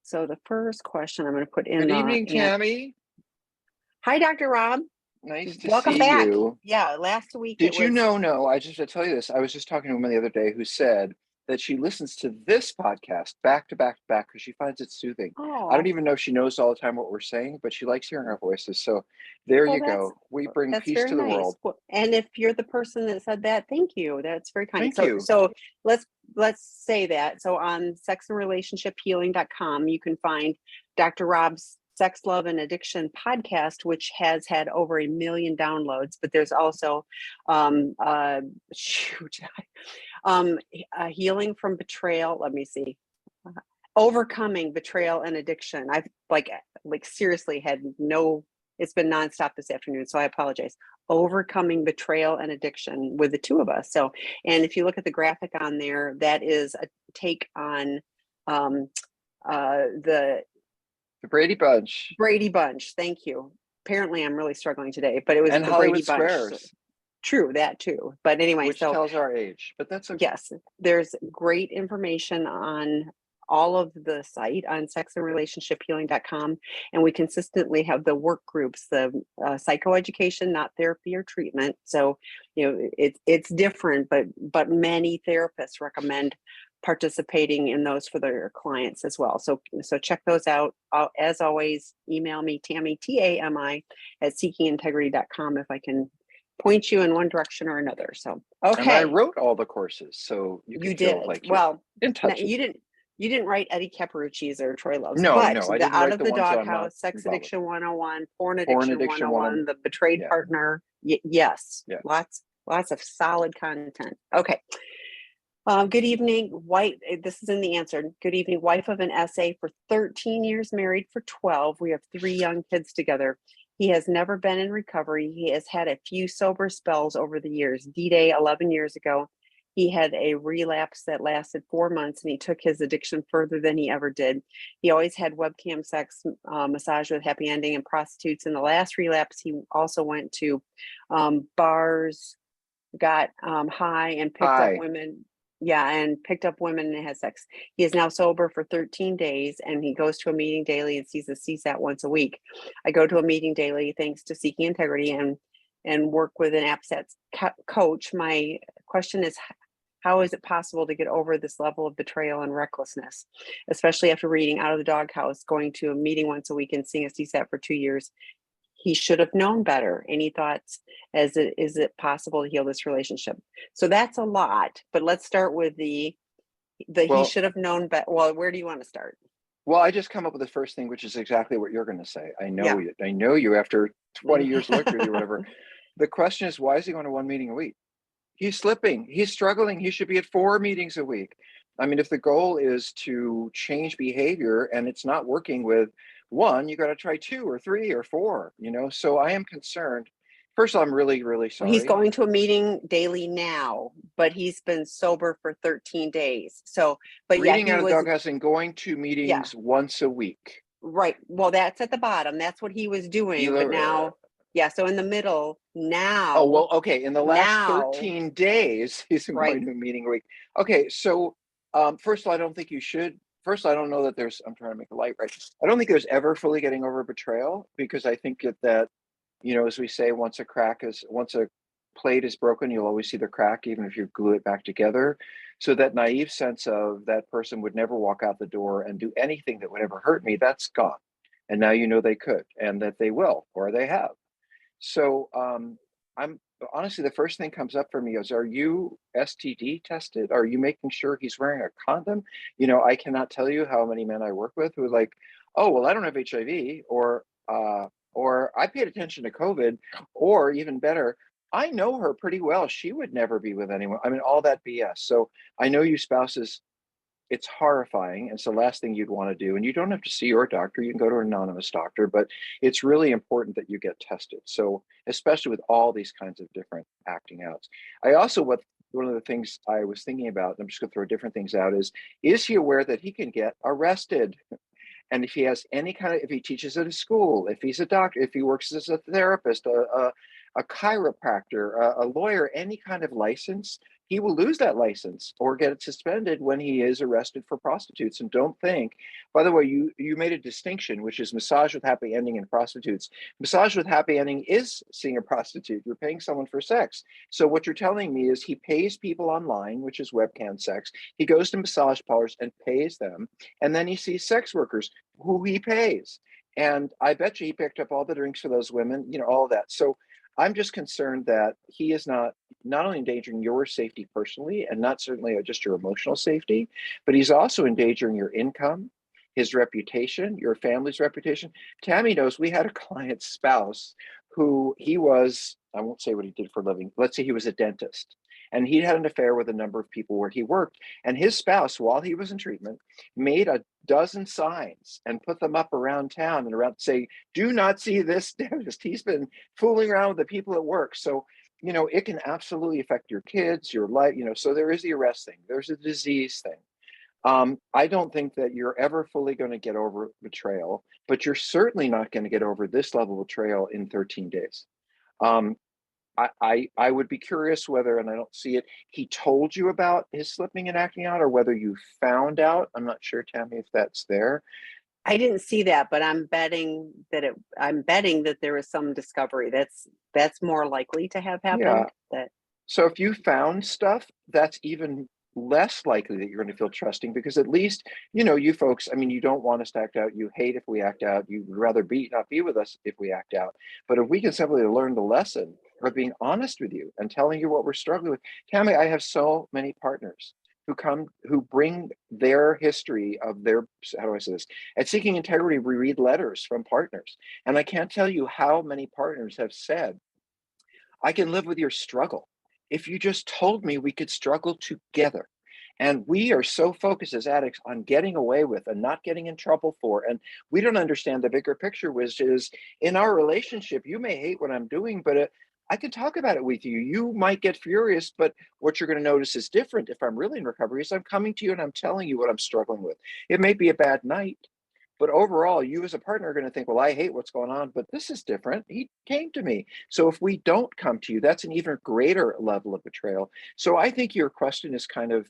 So the first question I'm going to put in Good the evening, Tammy. Hi, Dr. Rob. Nice to Welcome see back. you. Yeah, last week it Did you was. know? No, I just to tell you this. I was just talking to a woman the other day who said that she listens to this podcast back to back to back because she finds it soothing. I don't Oh, even know if she knows all the time what we're saying, but she likes hearing our voices. So there well, you go. We bring that's peace very to the nice. world. And if you're the person that said that, thank you. That's very kind. Thank So you. so let's say that. So on sexandrelationshiphealing.com, you can find Dr. Rob's Sex, Love, and Addiction podcast, which has had over 1 million downloads. But there's also shoot, healing from betrayal. Let me see. Overcoming betrayal and addiction. I've like seriously had no, it's been nonstop this afternoon, so I apologize. Overcoming betrayal and addiction with the two of us. So, and if you look at the graphic on there, that is a take on the Brady Bunch Brady Bunch. Thank you. Apparently, I'm really struggling today, but it was and the Brady Hollywood Bunch. So, Squares, true, that too. But anyway, which so tells our age, but that's okay. yes, there's great information on all of the site on sexandrelationshiphealing.com, and we consistently have the work groups, the psychoeducation, not therapy or treatment. So it's different, but many therapists recommend participating in those for their clients as well. So check those out. As always, email me, Tammy, TAMI at seekingintegrity.com if I can point you in one direction or another. So okay. And I wrote all the courses, so you You feel did. like Well, in touch. You didn't write Eddie Caparucci's or Troy Love's, No, but I the didn't Out write of the the ones that I'm not Doghouse, Sex involved with. Addiction 101, Porn Porn Addiction Addiction 101, The Betrayed yeah. Partner. Yes, Yeah. lots of solid content. Okay. Good evening, this is in the answer. Good evening, wife of an SA for 13 years, married for 12. We have 3 young kids together. He has never been in recovery. He has had a few sober spells over the years. D-Day 11 years ago, he had a relapse that lasted 4 months, and he took his addiction further than he ever did. He always had webcam sex, massage with happy ending, and prostitutes. In the last relapse, he also went to bars, got high, and picked up women. Yeah, and picked up women and had sex. He is now sober for 13 days, and he goes to a meeting daily and sees a CSAT once a week. I go to a meeting daily thanks to Seeking Integrity and work with an abstinence coach. My question is, how is it possible to get over this level of betrayal and recklessness, especially after reading Out of the Doghouse, going to a meeting once a week and seeing a CSAT for 2 years? He should have known better. Any thoughts? Is it possible to heal this relationship? So that's a lot, but let's start with he should have known better. Well, where do you want to start? Well, I just come up with the first thing, which is exactly what you're going to say. I know you after 20 years of working with you or whatever. The question is, why is he going to 1 meeting a week? He's slipping. He's struggling. He should be at 4 meetings a week. I mean, if the goal is to change behavior and it's not working with 1, you got to try 2 or 3 or 4, So I am concerned. First of all, I'm really, really sorry. He's going to a meeting daily now, but he's been sober for 13 days. So, but reading Out of the Doghouse and going to meetings once a week. Right. Well, that's at the bottom. That's what he was doing. But now, so in the middle now. Oh, well, okay. In the last 13 days, he's going to a meeting a week. Okay. So, first of all, I don't think you should. First, I don't know that I'm trying to make a light right. I don't think there's ever fully getting over betrayal, because I think that, as we say, once a plate is broken, you'll always see the crack, even if you glue it back together. So that naive sense of that person would never walk out the door and do anything that would ever hurt me, that's gone. And now they could, and that they will, or they have. So I'm honestly, the first thing comes up for me is, are you STD tested? Are you making sure he's wearing a condom? I cannot tell you how many men I work with who are like, oh, well, I don't have HIV, or I paid attention to COVID, or even better, I know her pretty well. She would never be with anyone. I mean, all that BS. So I know you spouses, it's horrifying. It's the last thing you'd want to do. And you don't have to see your doctor. You can go to an anonymous doctor, but it's really important that you get tested. So especially with all these kinds of different acting outs. One of the things I was thinking about, and I'm just going to throw different things out, is he aware that he can get arrested? And if he has if he teaches at a school, if he's a doctor, if he works as a therapist, a chiropractor, a lawyer, any kind of license, he will lose that license or get it suspended when he is arrested for prostitutes. And don't think, by the way, you made a distinction, which is massage with happy ending and prostitutes. Massage with happy ending is seeing a prostitute. You're paying someone for sex. So what you're telling me is he pays people online, which is webcam sex. He goes to massage parlors and pays them. And then he sees sex workers who he pays. And I bet you he picked up all the drinks for those women, all of that. So I'm just concerned that he is not only endangering your safety personally, and not certainly just your emotional safety, but he's also endangering your income, his reputation, your family's reputation. Tammy knows we had a client's spouse who I won't say what he did for a living. Let's say he was a dentist. And he had an affair with a number of people where he worked. And his spouse, while he was in treatment, made a dozen signs and put them up around town and around say, do not see this dentist. He's been fooling around with the people at work. So, it can absolutely affect your kids, your life, so there is the arrest thing. There's a disease thing. I don't think that you're ever fully going to get over betrayal, but you're certainly not going to get over this level of betrayal in 13 days. I would be curious whether, and I don't see it, he told you about his slipping and acting out, or whether you found out. I'm not sure, Tammy, if that's there. I didn't see that, but I'm betting that there is some discovery that's more likely to have happened. Yeah. So if you found stuff, that's even less likely that you're going to feel trusting, because at least, you folks, you don't want us to act out. You hate if we act out. You would rather not be with us if we act out. But if we can simply learn the lesson of being honest with you and telling you what we're struggling with. Tammy, I have so many partners who bring their history of their, how do I say this? At Seeking Integrity, we read letters from partners. And I can't tell you how many partners have said, I can live with your struggle if you just told me we could struggle together. And we are so focused as addicts on getting away with and not getting in trouble for. And we don't understand the bigger picture, which is in our relationship, you may hate what I'm doing, but I can talk about it with you. You might get furious, but what you're going to notice is different if I'm really in recovery is I'm coming to you and I'm telling you what I'm struggling with. It may be a bad night, but overall, you as a partner are going to think, well, I hate what's going on, but this is different. He came to me. So if we don't come to you, that's an even greater level of betrayal. So I think your question is kind of,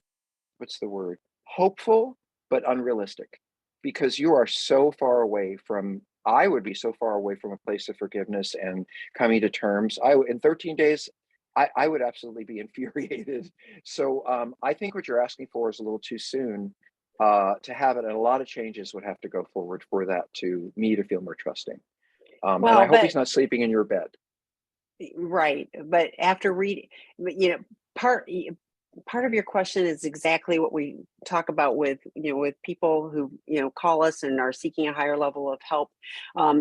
what's the word? Hopeful, but unrealistic, because you are so far away from, I would be so far away from a place of forgiveness and coming to terms. In 13 days, I would absolutely be infuriated. So I think what you're asking for is a little too soon to have it. And a lot of changes would have to go forward for that to me to feel more trusting. And I hope he's not sleeping in your bed. Right. But after reading, part of your question is exactly what we talk about with people who call us and are seeking a higher level of help,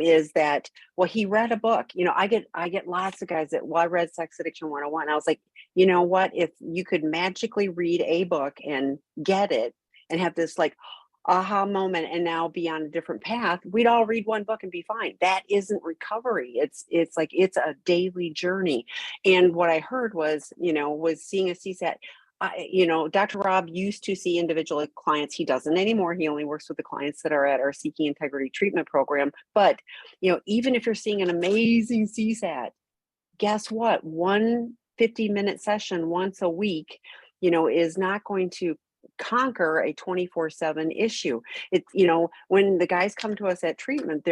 is that, well, he read a book. I get lots of guys that, well, I read Sex Addiction 101. I was like, you know what, if you could magically read a book and get it and have this like aha moment and now be on a different path, we'd all read one book and be fine. That isn't recovery. It's like, it's a daily journey. And what I heard was seeing a CSAT. Dr. Rob used to see individual clients. He doesn't anymore. He only works with the clients that are at our Seeking Integrity treatment program. But, even if you're seeing an amazing CSAT, guess what? One 50-minute session once a week, is not going to conquer a 24/7 issue. It's, when the guys come to us at treatment,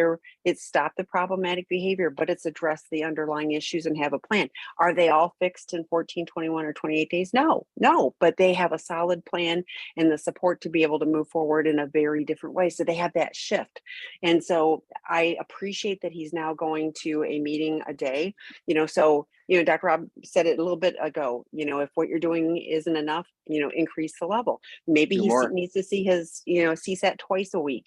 it's stop the problematic behavior, but it's address the underlying issues and have a plan. Are they all fixed in 14, 21, or 28 days? No, but they have a solid plan and the support to be able to move forward in a very different way. So they have that shift. And so I appreciate that he's now going to a meeting a day, Dr. Rob said it a little bit ago, if what you're doing isn't enough, increase the level. Maybe he needs to see his, CSAT twice a week.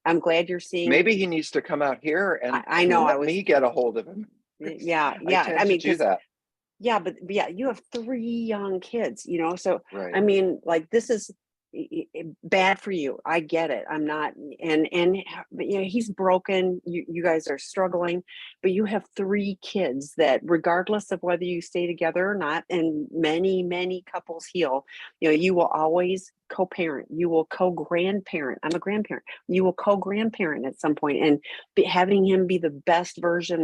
I'm glad you're seeing. Maybe he needs to come out here and I know let me get a hold of him. Yeah. I mean, do that. Yeah, but you have 3 young kids, so right. this is bad for you. I get it. I'm not, but he's broken. You guys are struggling, but you have 3 kids that, regardless of whether you stay together or not, and many couples heal, you will always co-parent. You will co-grandparent. I'm a grandparent. You will co-grandparent at some point, and having him be the best version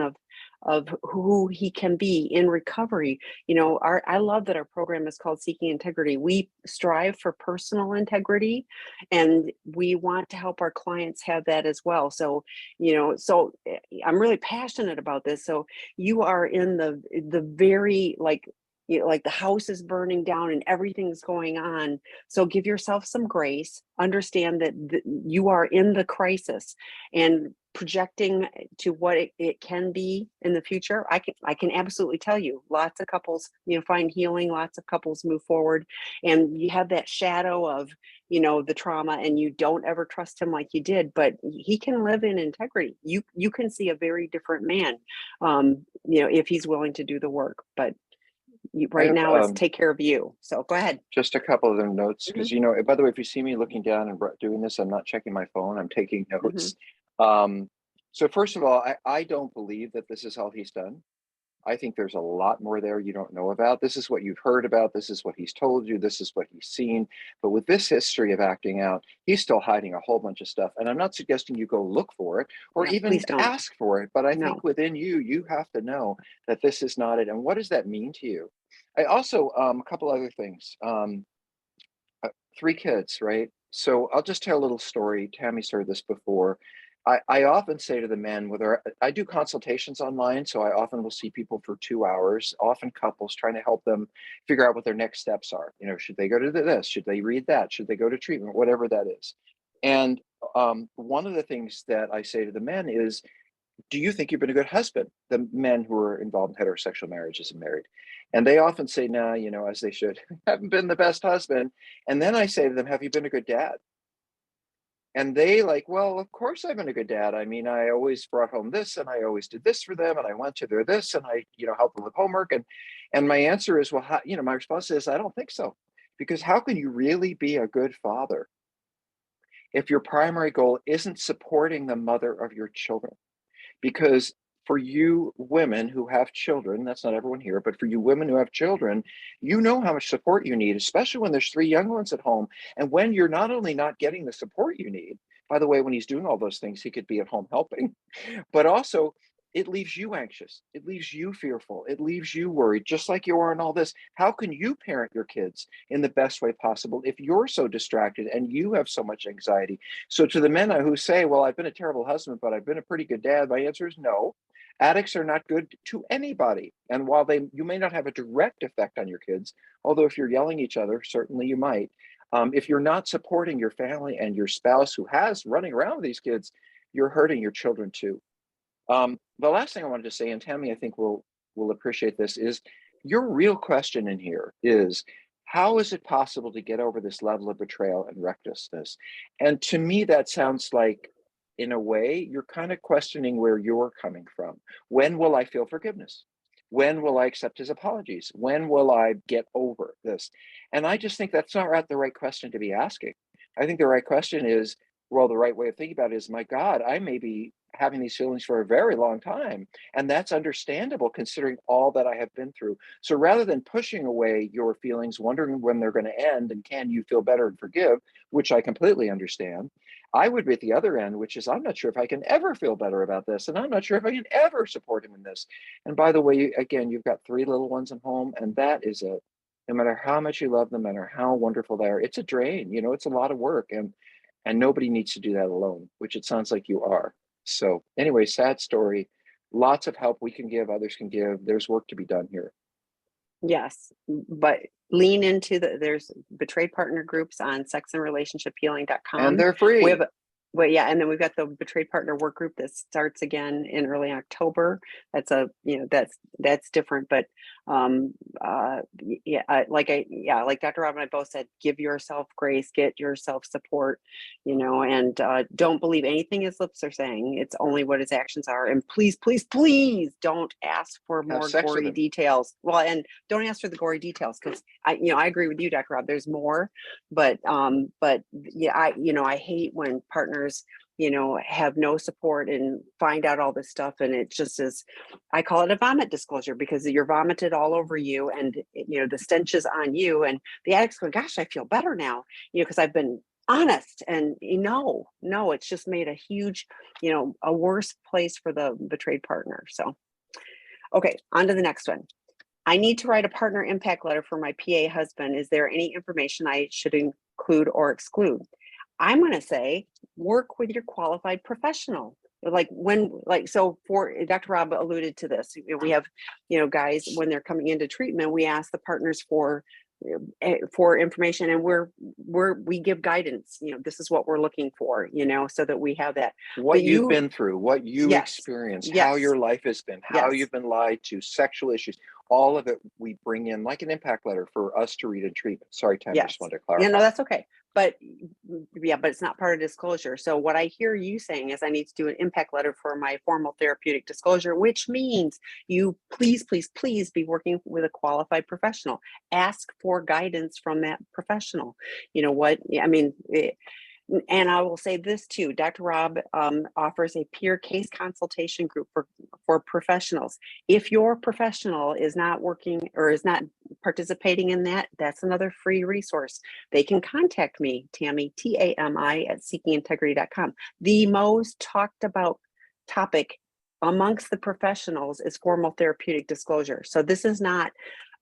of who he can be in recovery. I love that our program is called Seeking Integrity. We strive for personal integrity, and we want to help our clients have that as well. So, I'm really passionate about this. So you are in the very, like, like the house is burning down and everything's going on. So give yourself some grace. Understand that you are in the crisis, and projecting to what it can be in the future. I can absolutely tell you, lots of couples, find healing. Lots of couples move forward, and you have that shadow of, the trauma, and you don't ever trust him like you did, but he can live in integrity. You can see a very different man, if he's willing to do the work. But I right have now it's take care of you. So go ahead. just a couple of them notes, Mhm, because by the way, if you see me looking down and doing this, I'm not checking my phone, I'm taking mhm. notes. So first of all, I don't believe that this is all he's done. I think there's a lot more there you don't know about. This is what you've heard about. This is what he's told you. This is what he's seen. But with this history of acting out, he's still hiding a whole bunch of stuff. And I'm not suggesting you go look for it or Yeah, even please don't. ask for it. But I No. think within you, you have to know that this is not it. And what does that mean to you? I also, a couple other things. Uh, 3 kids, right? So I'll just tell a little story. Tammy's heard this before. I often say to the men, whether I do consultations online, so I often will see people for 2 hours, often couples, trying to help them figure out what their next steps are. Should they go to this? Should they read that? Should they go to treatment? Whatever that is. And one of the things that I say to the men is, do you think you've been a good husband? The men who are involved in heterosexual marriages and married. And they often say, no, as they should, haven't been the best husband. And then I say to them, have you been a good dad? And they like, well, of course I've been a good dad. I mean, I always brought home this and I always did this for them. And I went to their this and I, helped them with homework. And my answer is, well, my response is, I don't think so. Because how can you really be a good father if your primary goal isn't supporting the mother of your children? Because for you women who have children, that's not everyone here, but for you women who have children, you know how much support you need, especially when there's 3 young ones at home. And when you're not only not getting the support you need, by the way, when he's doing all those things, he could be at home helping, but also it leaves you anxious. It leaves you fearful. It leaves you worried, just like you are in all this. How can you parent your kids in the best way possible if you're so distracted and you have so much anxiety? So to the men who say, well, I've been a terrible husband, but I've been a pretty good dad, my answer is no. Addicts are not good to anybody. And while you may not have a direct effect on your kids, although if you're yelling at each other, certainly you might. If you're not supporting your family and your spouse who has running around with these kids, you're hurting your children too. The last thing I wanted to say, and Tammy, I think will appreciate this, is your real question in here is, how is it possible to get over this level of betrayal and recklessness? And to me, that sounds like, in a way, you're kind of questioning where you're coming from. When will I feel forgiveness? When will I accept his apologies? When will I get over this? And I just think that's not the right question to be asking. I think the right question is, well, the right way of thinking about it is, my God, I may be having these feelings for a very long time. And that's understandable considering all that I have been through. So rather than pushing away your feelings, wondering when they're going to end and can you feel better and forgive, which I completely understand, I would be at the other end, which is, I'm not sure if I can ever feel better about this. And I'm not sure if I can ever support him in this. And by the way, again, you've got 3 little ones at home, and that is no matter how much you love them, no matter how wonderful they are, it's a drain, it's a lot of work. And nobody needs to do that alone, which it sounds like you are. So anyway, sad story. Lots of help we can give, others can give. There's work to be done here. Yes, but lean into there's betrayed partner groups on And sexandrelationshiphealing.com. they're We free. have well, yeah, and then we've got the betrayed partner work group that starts again in early October. That's different, but like Dr. Rob and I both said, give yourself grace, get yourself support, and don't believe anything his lips are saying. It's only what his actions are. And please, please, please don't ask for Have more sex with gory them. details. Well, and don't ask for the gory details, because I agree with you, Dr. Rob. There's more, but yeah, I hate when partners have no support and find out all this stuff, and it just is, I call it a vomit disclosure, because you're vomited all over you, and the stench is on you, and the addict's going, gosh, I feel better now, because I've been honest. And no, it's just made a huge, a worse place for the betrayed partner. So Okay, on to the next one. I need to write a partner impact letter for my PA husband. Is there any information I should include or exclude? I'm going to say work with your qualified professional. So for Dr. Rob alluded to this. We have, guys, when they're coming into treatment, we ask the partners for information, and we give guidance. This is what we're looking for, so that we have that. What you've been through, what you Yes, experience, yes, how your life has been, how yes, you've been lied to, sexual issues, all of it we bring in like an impact letter for us to read in treatment. Sorry, Tam, I yes. just wanted to Yeah, clarify. no, that's okay. But it's not part of disclosure. So what I hear you saying is I need to do an impact letter for my formal therapeutic disclosure, which means you please, please, please be working with a qualified professional. Ask for guidance from that professional. And I will say this too, Dr. Rob offers a peer case consultation group for professionals. If your professional is not working or is not participating in that, that's another free resource. They can contact me, Tammy, TAMI at seekingintegrity.com. The most talked about topic amongst the professionals is formal therapeutic disclosure. So this is not,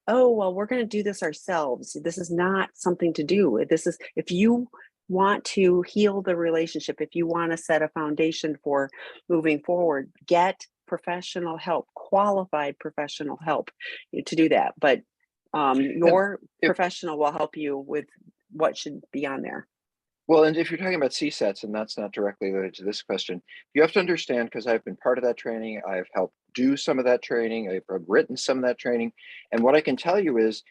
oh, well, we're going to do this ourselves. This is not something to do. This is, if you want to heal the relationship, if you want to set a foundation for moving forward, get professional help, qualified professional help to do that. But your professional will help you with what should be on there. Well, and if you're talking about CSATs, and that's not directly related to this question, you have to understand, because I've been part of that training, I've helped do some of that training, I've written some of that training. And what I can tell you is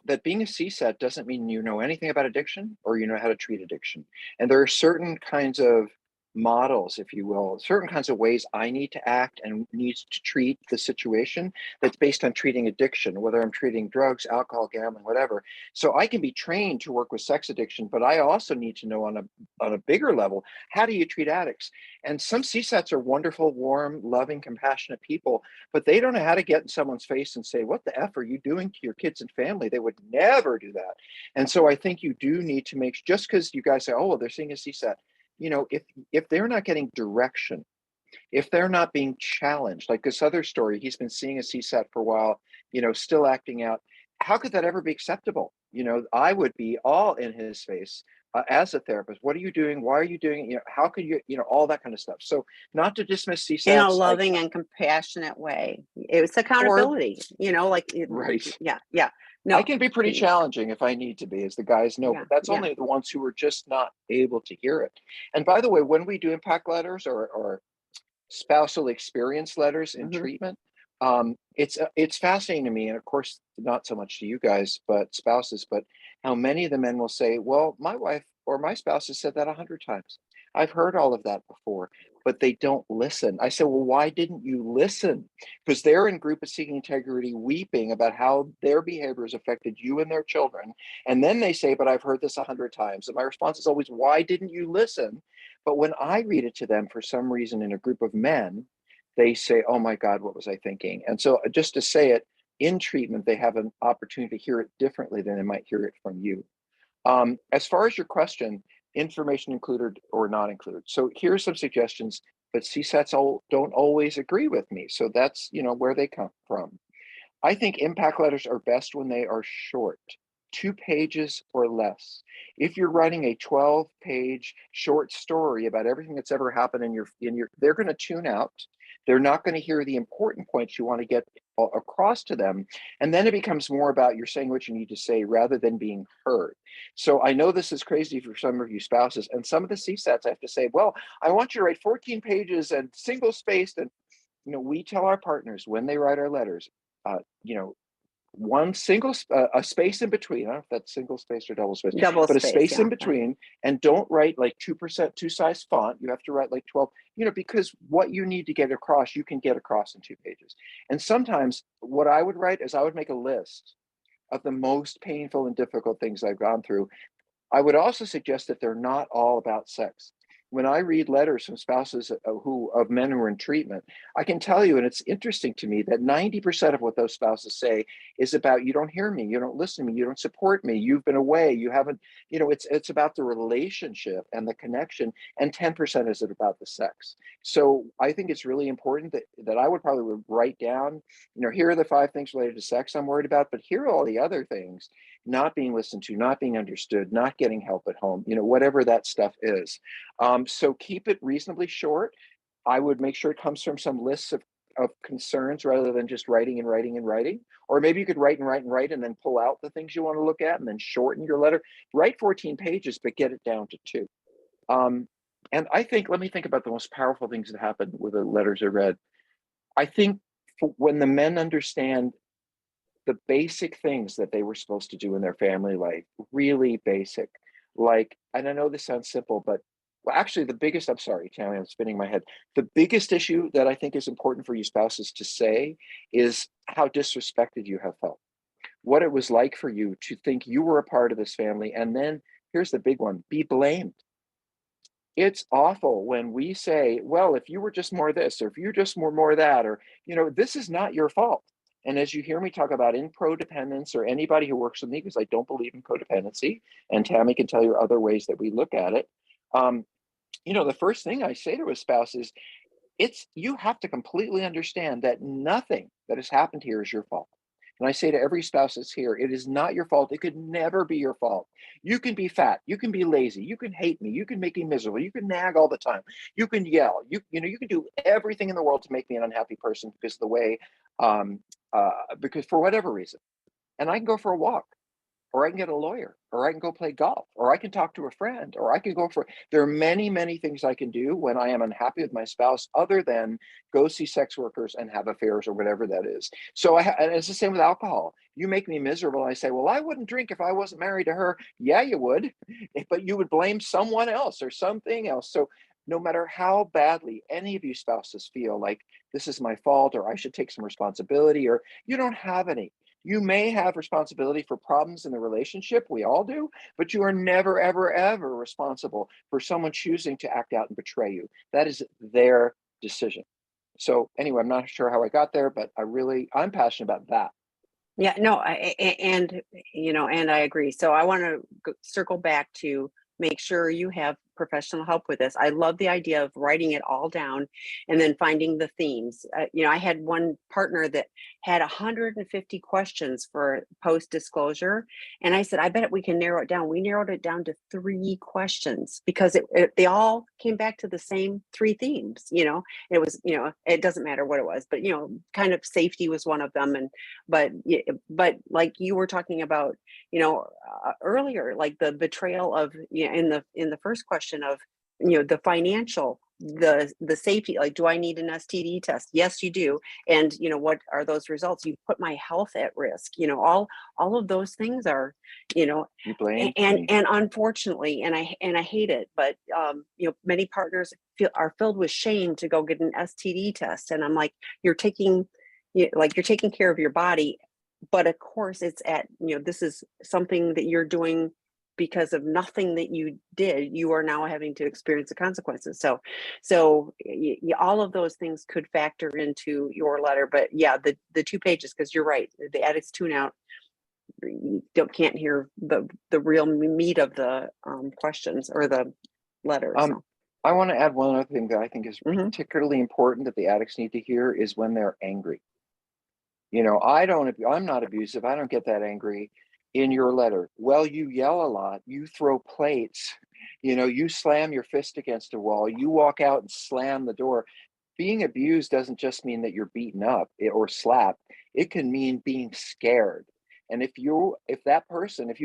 that being a CSAT doesn't mean you know anything about addiction or you know how to treat addiction. And there are certain kinds of models, if you will, certain kinds of ways I need to act and need to treat the situation that's based on treating addiction, whether I'm treating drugs, alcohol, gambling, whatever. So I can be trained to work with sex addiction, but I also need to know on a bigger level, how do you treat addicts? And some CSATs are wonderful, warm, loving, compassionate people, but they don't know how to get in someone's face and say, what the F are you doing to your kids and family? They would never do that. And so I think you do need to make, just because you guys say, oh, well, they're seeing a CSAT, if they're not getting direction, if they're not being challenged, like this other story, he's been seeing a CSAT for a while, still acting out. How could that ever be acceptable? I would be all in his face as a therapist. What are you doing? Why are you doing it? How could you, all that kind of stuff. So not to dismiss CSATs. In a loving and compassionate way. It's accountability, right. Yeah. No, I can be pretty challenging if I need to be, as the guys know, but that's only the ones who are just not able to hear it. And by the way, when we do impact letters or spousal experience letters in treatment, it's fascinating to me, and of course not so much to you guys but spouses, but how many of the men will say, well, my wife or my spouse has said that 100 times. I've heard all of that before, but they don't listen. I said, well, why didn't you listen? Because they're in group of Seeking Integrity weeping about how their behavior has affected you and their children, and then they say, but I've heard this 100 times. And my response is always, why didn't you listen? But when I read it to them, for some reason, in a group of men, they say, oh my God, what was I thinking? And so just to say it, in treatment, they have an opportunity to hear it differently than they might hear it from you. As far as your question, information included or not included. So here's some suggestions, but CSATs don't always agree with me. So that's, where they come from. I think impact letters are best when they are short, 2 pages or less. If you're writing a 12-page short story about everything that's ever happened in your, they're going to tune out. They're not going to hear the important points you want to get across to them. And then it becomes more about you're saying what you need to say rather than being heard. So I know this is crazy for some of you spouses, and some of the CSATs I have to say, well, I want you to write 14 pages and single spaced. And, we tell our partners when they write our letters, one single a space in between. I don't know if that's single space or double space, but a space in between, and don't write like 2% 2-size font. You have to write like 12, because what you need to get across, you can get across in 2 pages. And sometimes what I would write is I would make a list of the most painful and difficult things I've gone through. I would also suggest that they're not all about sex. when I read letters from spouses of men who are in treatment, I can tell you, and it's interesting to me, that 90% of what those spouses say is about, you don't hear me, you don't listen to me, you don't support me, you've been away, you haven't, it's about the relationship and the connection, and 10% is it about the sex. So I think it's really important that I would probably write down, here are the 5 things related to sex I'm worried about, but here are all the other things: not being listened to, not being understood, not getting help at home, whatever that stuff is. So keep it reasonably short. I would make sure it comes from some lists of concerns rather than just writing and writing and writing. Or maybe you could write and write and write and then pull out the things you want to look at and then shorten your letter. Write 14 pages, but get it down to 2. And I think, let me think about the most powerful things that happened with the letters I read. I think when the men understand the basic things that they were supposed to do in their family life, really basic, like, and I know this sounds simple, but well, actually the biggest, I'm sorry, Tammy, I'm spinning my head. The biggest issue that I think is important for you spouses to say is how disrespected you have felt, what it was like for you to think you were a part of this family. And then here's the big one: be blamed. It's awful when we say, well, if you were just more this, or if you just were more that, or, this is not your fault. And as you hear me talk about in codependence, or anybody who works with me, because I don't believe in codependency, and Tammy can tell you other ways that we look at it. The first thing I say to a spouse is, you have to completely understand that nothing that has happened here is your fault. And I say to every spouse that's here, it is not your fault. It could never be your fault. You can be fat, you can be lazy, you can hate me, you can make me miserable, you can nag all the time, you can yell, you can do everything in the world to make me an unhappy person because of the way, because for whatever reason. And I can go for a walk, or I can get a lawyer, or I can go play golf, or I can talk to a friend, or I can there are many, many things I can do when I am unhappy with my spouse, other than go see sex workers and have affairs or whatever that is. So and it's the same with alcohol. You make me miserable. I say, well, I wouldn't drink if I wasn't married to her. Yeah, you would, but you would blame someone else or something else. So no matter how badly any of you spouses feel like this is my fault, or I should take some responsibility, or you don't have any. You may have responsibility for problems in the relationship, we all do, but you are never, ever, ever responsible for someone choosing to act out and betray you. That is their decision. So anyway, I'm not sure how I got there, but I'm passionate about that. Yeah, no, and I agree. So I want to circle back to make sure you have professional help with this. I love the idea of writing it all down and then finding the themes. I had one partner that had 150 questions for post disclosure, and I said, I bet we can narrow it down. We narrowed it down to 3 questions because they all came back to the same 3 themes. It was, it doesn't matter what it was, but kind of safety was one of them, and but like you were talking about, earlier, like the betrayal of, in the first question of, the financial, the safety, like, do I need an STD test? Yes, you do. And what are those results? You put my health at risk. All of those things are, You blame me. and unfortunately, and I hate it, but many partners are filled with shame to go get an STD test, and I'm like, you're taking care of your body, but of course it's this is something that you're doing because of nothing that you did. You are now having to experience the consequences. So all of those things could factor into your letter. But yeah, the 2 pages, because you're right, the addicts tune out. You can't hear the real meat of the questions or the letter. So. I want to add one other thing that I think is Mm-hmm. particularly important that the addicts need to hear is when they're angry. I'm not abusive. I don't get that angry. In your letter, well, you yell a lot, you throw plates, you slam your fist against a wall, you walk out and slam the door. Being abused doesn't just mean that you're beaten up or slapped. It can mean being scared. And if you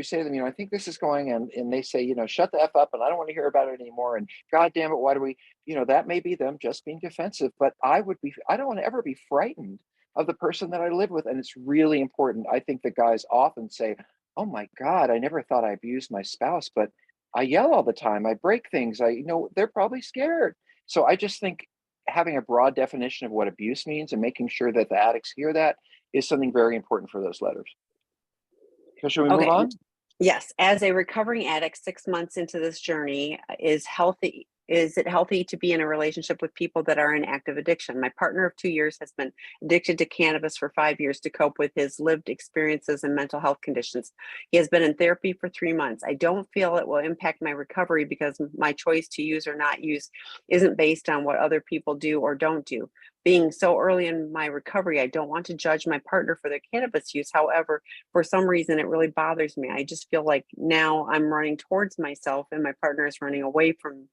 say to them, I think this is going, and they say, shut the F up, and I don't want to hear about it anymore, and God damn it, why do we, that may be them just being defensive, but I don't want to ever be frightened of the person that I live with. And it's really important. I think the guys often say, oh my God, I never thought I abused my spouse, but I yell all the time. I break things. They're probably scared. So I just think having a broad definition of what abuse means and making sure that the addicts hear that is something very important for those letters. So should we move on? Yes. As a recovering addict, 6 months into this journey, is healthy Is it healthy to be in a relationship with people that are in active addiction? My partner of 2 years has been addicted to cannabis for 5 years to cope with his lived experiences and mental health conditions. He has been in therapy for 3 months. I don't feel it will impact my recovery because my choice to use or not use isn't based on what other people do or don't do. Being so early in my recovery, I don't want to judge my partner for their cannabis use. However, for some reason, it really bothers me. I just feel like now I'm running towards myself and my partner is running away from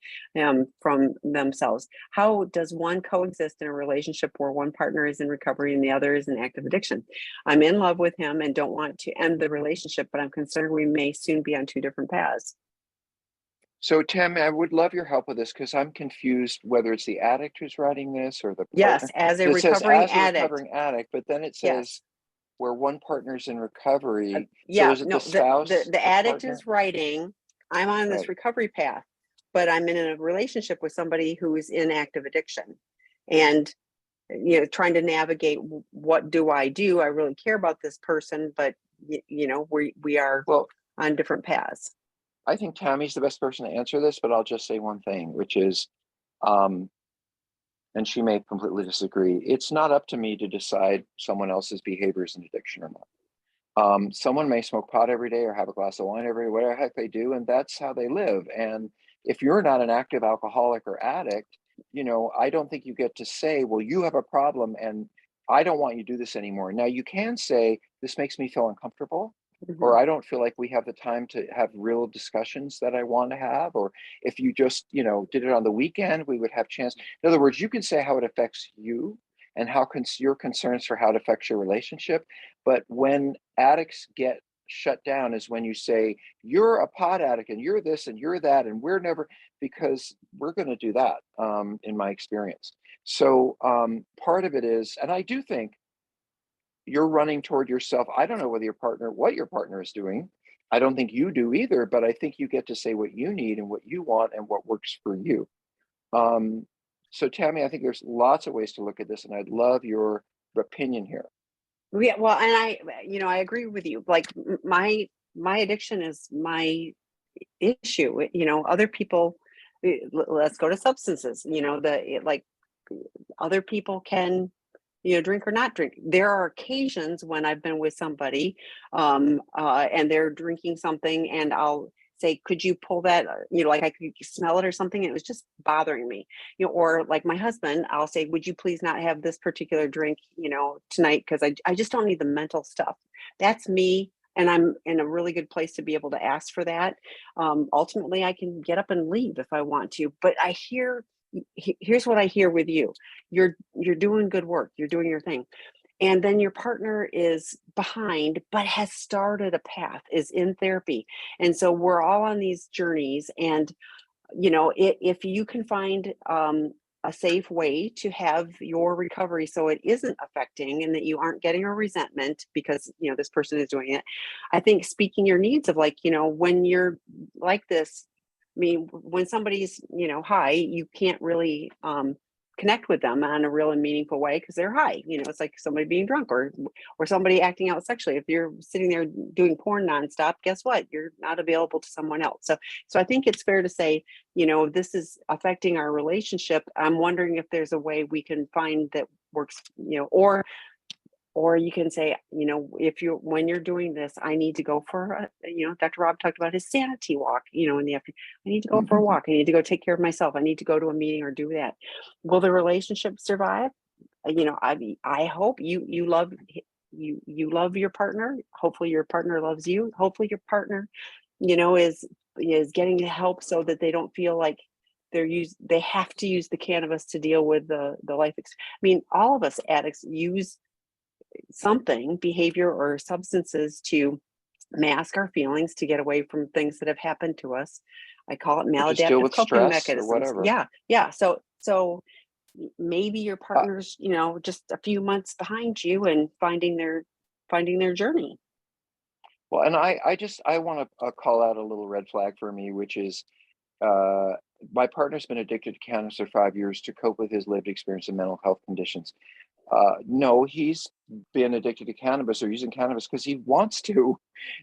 themselves. How does one coexist in a relationship where one partner is in recovery and the other is in active addiction? I'm in love with him and don't want to end the relationship, but I'm concerned we may soon be on two different paths. So Tammy, I would love your help with this because I'm confused whether it's the addict who's writing this or the Yes, partner. as a It says recovering as a addict. recovering addict, but then it Yes. says where one partner's in recovery. So Yeah, is it the no, the spouse, the the addict partner? is writing, I'm on this Right. recovery path, but I'm in a relationship with somebody who is in active addiction. And trying to navigate what do I do? I really care about this person, but we are Well, on different paths. I think Tammy's the best person to answer this, but I'll just say one thing, which is, um, and she may completely disagree. It's not up to me to decide someone else's behaviors and addiction or not. Someone may smoke pot every day or have a glass of wine every day, whatever the heck they do, and that's how they live. And if you're not an active alcoholic or addict, I don't think you get to say, well, you have a problem and I don't want you to do this anymore. Now you can say, this makes me feel uncomfortable, Mhm. or I don't feel like we have the time to have real discussions that I want to have, or if you just, did it on the weekend, we would have chance. In other words, you can say how it affects you and how your concerns for how it affects your relationship. But when addicts get shut down is when you say, you're a pot addict and you're this and you're that, and we're never, because we're going to do that, in my experience. So part of it is, and I do think you're running toward yourself. I don't know what your partner is doing. I don't think you do either, but I think you get to say what you need and what you want and what works for you. Um, so Tammy, I think there's lots of ways to look at this, and I'd love your opinion here. Yeah, well, and I agree with you. Like my addiction is my issue. Other people. Let's go to substances. Like other people can drink or not drink. There are occasions when I've been with somebody and they're drinking something and I'll say, could you pull that, like I could smell it or something. And it was just bothering me, or like my husband, I'll say, would you please not have this particular drink, tonight? Cause I just don't need the mental stuff. That's me. And I'm in a really good place to be able to ask for that. Ultimately, I can get up and leave if I want to, but here's what I hear with you. You're doing good work. You're doing your thing. And then your partner is behind, but has started a path, is in therapy. And so we're all on these journeys. And, if you can find a safe way to have your recovery so it isn't affecting and that you aren't getting a resentment because, this person is doing it, I think speaking your needs of like, when you're like this, I mean, when somebody's, high, you can't really connect with them on a real and meaningful way because they're high. It's like somebody being drunk or somebody acting out sexually. If you're sitting there doing porn nonstop, guess what? You're not available to someone else. So I think it's fair to say, this is affecting our relationship. I'm wondering if there's a way we can find that works, or you can say, if you when you're doing this, I need to go for Dr. Rob talked about his sanity walk, in the afternoon. I need to go for a walk. I need to go take care of myself. I need to go to a meeting or do that. Will the relationship survive? I hope you love you love your partner. Hopefully your partner loves you. Hopefully your partner, is getting help so that they don't feel like they have to use the cannabis to deal with the I mean, all of us addicts use something, behavior or substances, to mask our feelings, to get away from things that have happened to us. I call it Or just deal maladaptive with coping stress or mechanisms. whatever. Yeah. Yeah. So maybe your Uh, partner's, just a few months behind you and finding their journey. well, and I want to call out a little red flag for me, which is, uh, my partner's been addicted to cannabis for 5 years to cope with his lived experience and mental health conditions. No, he's been addicted to cannabis or using cannabis because he wants to.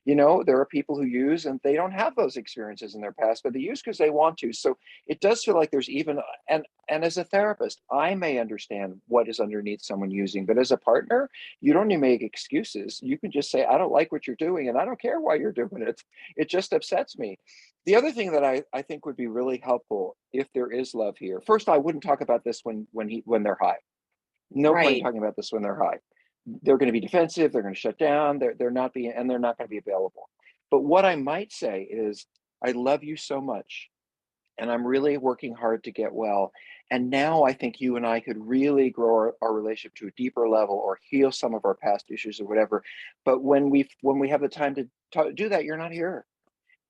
There are people who use and they don't have those experiences in their past, but they use because they want to. So it does feel like there's even, and as a therapist, I may understand what is underneath someone using, but as a partner, you don't need to make excuses. You can just say, I don't like what you're doing and I don't care why you're doing it. It just upsets me. The other thing that I think would be really helpful if there is love here. First, I wouldn't talk about this when they're high. No point in Right. talking about this when they're high. They're going to be defensive. They're going to shut down. They're not being, and they're not going to be available. But what I might say is, I love you so much, and I'm really working hard to get well. And now I think you and I could really grow our relationship to a deeper level, or heal some of our past issues, or whatever. But when we have the time to do that, you're not here.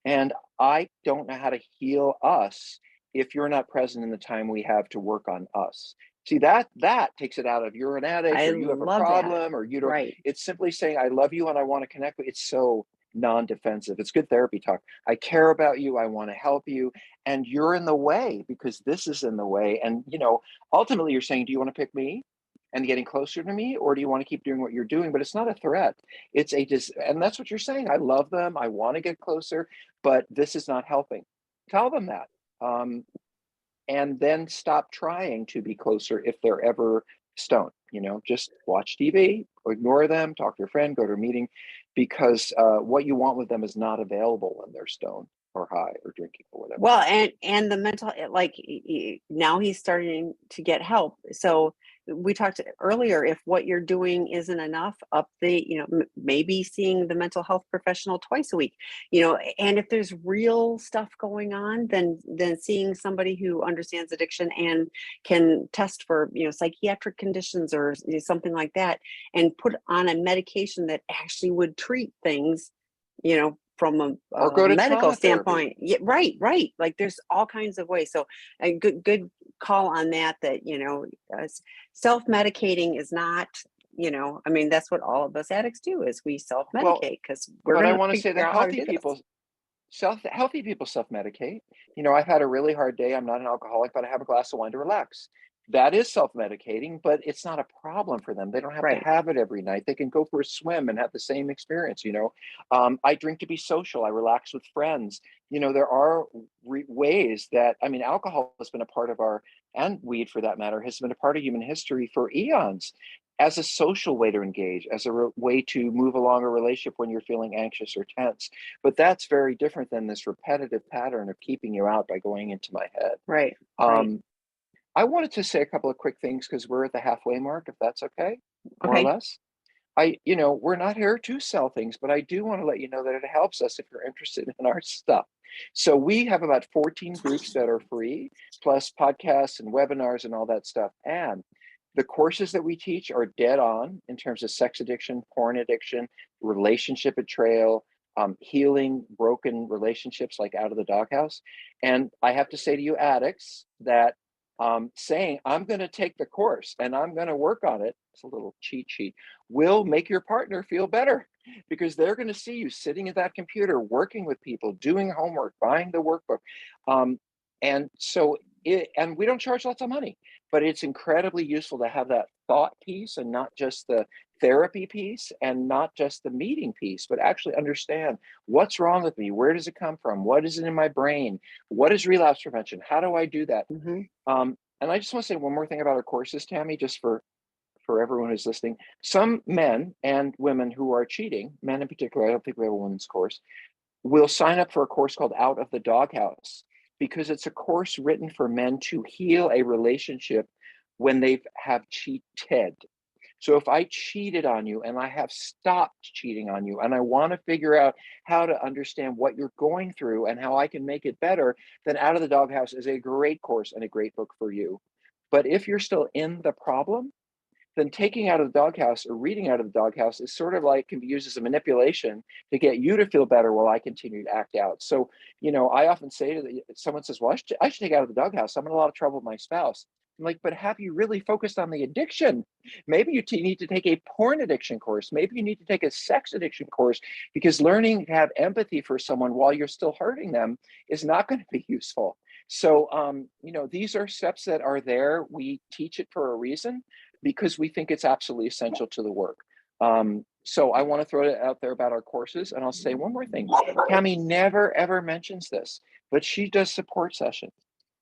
And I don't know how to heal us if you're not present in the time we have to work on us. See, that takes it out of you're an addict I or you have a love that. problem or you don't. Right. It's simply saying, I love you and I want to connect with you. It's so non-defensive. It's good therapy talk. I care about you. I want to help you. And you're in the way because this is in the way. And, ultimately you're saying, do you want to pick me and getting closer to me? Or do you want to keep doing what you're doing? But it's not a threat. And that's what you're saying. I love them. I want to get closer, but this is not helping. Tell them that. And then stop trying to be closer if they're ever stoned. Just watch TV, ignore them, talk to your friend, go to a meeting, because what you want with them is not available when they're stoned or high or drinking or whatever. Well, and the mental, like, now he's starting to get help. So we talked earlier, if what you're doing isn't enough, maybe seeing the mental health professional twice a week, and if there's real stuff going on, then seeing somebody who understands addiction and can test for, psychiatric conditions or something like that, and put on a medication that actually would treat things, from Or a go to medical trauma therapy. standpoint. Yeah, right. Like, there's all kinds of ways. So a good call on that, self-medicating is not, I mean, that's what all of us addicts do, is we Well, self-medicate because we're but going I to want to say figure that out how to do this. healthy people self-medicate. I've had a really hard day. I'm not an alcoholic, but I have a glass of wine to relax. That is self-medicating, but it's not a problem for them. They don't have to Right. have it every night. They can go for a swim and have the same experience. I drink to be social. I relax with friends. There are ways that, I mean, alcohol has been a part of and weed for that matter, has been a part of human history for eons, as a social way to engage, as a way to move along a relationship when you're feeling anxious or tense. But that's very different than this repetitive pattern of keeping you out by going into my head. Right. Right. Um, I wanted to say a couple of quick things because we're at the halfway mark, if that's okay, more or Okay. less. We're not here to sell things, but I do want to let you know that it helps us if you're interested in our stuff. So we have about 14 groups that are free, plus podcasts and webinars and all that stuff. And the courses that we teach are dead on in terms of sex addiction, porn addiction, relationship betrayal, healing broken relationships like Out of the Doghouse. And I have to say to you addicts that saying, I'm going to take the course and I'm going to work on it, it's a little cheat sheet, will make your partner feel better because they're going to see you sitting at that computer, working with people, doing homework, buying the workbook. And we don't charge lots of money, but it's incredibly useful to have that thought piece and not just the therapy piece and not just the meeting piece, but actually understand what's wrong with me. Where does it come from? What is it in my brain? What is relapse prevention? How do I do that? Hmm. And I just want to say one more thing about our courses, Tammy, just for everyone who's listening. Some men and women who are cheating, men in particular, I don't think we have a women's course, will sign up for a course called Out of the Doghouse because it's a course written for men to heal a relationship when they have cheated. So if I cheated on you and I have stopped cheating on you and I want to figure out how to understand what you're going through and how I can make it better, then Out of the Doghouse is a great course and a great book for you. But if you're still in the problem, then taking Out of the Doghouse or reading Out of the Doghouse is sort of like can be used as a manipulation to get you to feel better while I continue to act out. So, I often say to someone says, well, I should take Out of the Doghouse. I'm in a lot of trouble with my spouse. I'm like, but have you really focused on the addiction? Maybe you need to take a porn addiction course. Maybe you need to take a sex addiction course because learning to have empathy for someone while you're still hurting them is not going to be useful. So, these are steps that are there. We teach it for a reason. because we think it's absolutely essential to the work. So I want to throw it out there about our courses, and I'll say one more thing. Tammy never ever mentions this, but she does support sessions,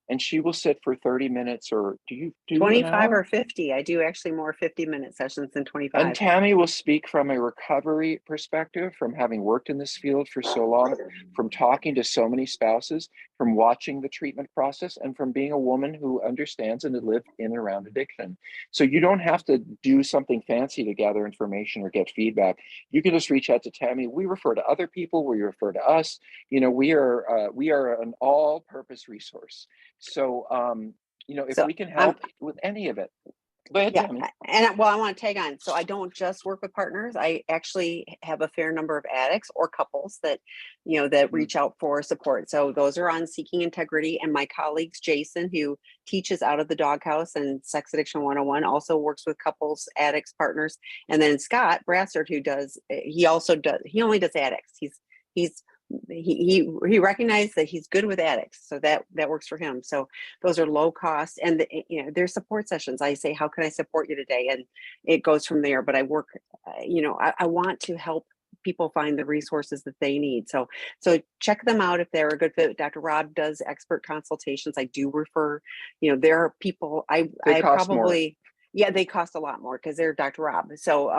and she will sit for 30 minutes, or do you do an 25 hour? or 50. I do actually more 50-minute sessions than And 25. Tammy will speak from a recovery perspective, from having worked in this field for so long, from talking to so many spouses, from watching the treatment process, and from being a woman who understands and has lived in and around addiction. So you don't have to do something fancy to gather information or get feedback. You can just reach out to Tammy. We refer to other people. We refer to us. You know, we are an all-purpose resource. So if So we can I'm help with any of it, go ahead, Yeah, Tammy. and well, I want to tag on. So I don't just work with partners. I actually have a fair number of addicts or couples that, that Mhm. reach out for support. So those are on Seeking Integrity, and my colleagues, Jason, who teaches out of the doghouse and Sex Addiction 101, also works with couples, addicts, partners, and then Scott Brassard, he only does addicts. He's he recognized that he's good with addicts, so that works for him. So those are low cost, and there's support sessions. I say, how can I support you today, and it goes from there. But I work, I want to help people find the resources that they need. So check them out if they're a good fit. Dr. Rob does expert consultations. I do refer, there are people They I cost more. probably, yeah, they cost a lot more because they're Dr. Rob. So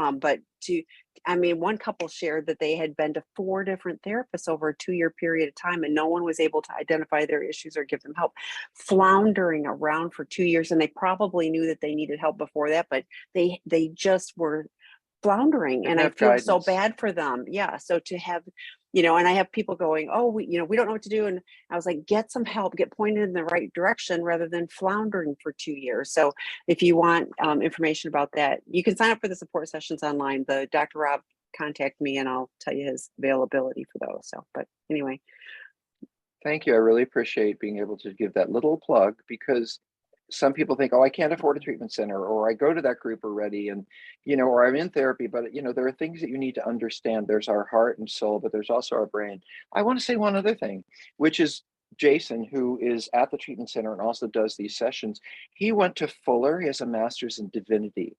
one couple shared that they had been to 4 different therapists over a 2-year period of time, and no one was able to identify their issues or give them help, floundering around for 2 years. And they probably knew that they needed help before that, but they just were floundering, Didn't and I have feel so guidance. bad for them. Yeah. So to have, and I have people going, oh, we don't know what to do. And I was like, get some help, get pointed in the right direction rather than floundering for 2 years. So if you want information about that, you can sign up for the support sessions online. The Dr. Rob, contact me and I'll tell you his availability for those. So, but anyway. Thank you. I really appreciate being able to give that little plug, because some people think, oh, I can't afford a treatment center, or I go to that group already, and or I'm in therapy. But there are things that you need to understand. There's our heart and soul, but there's also our brain. I want to say one other thing, which is Jason, who is at the treatment center and also does these sessions. He went to Fuller. He has a master's in divinity.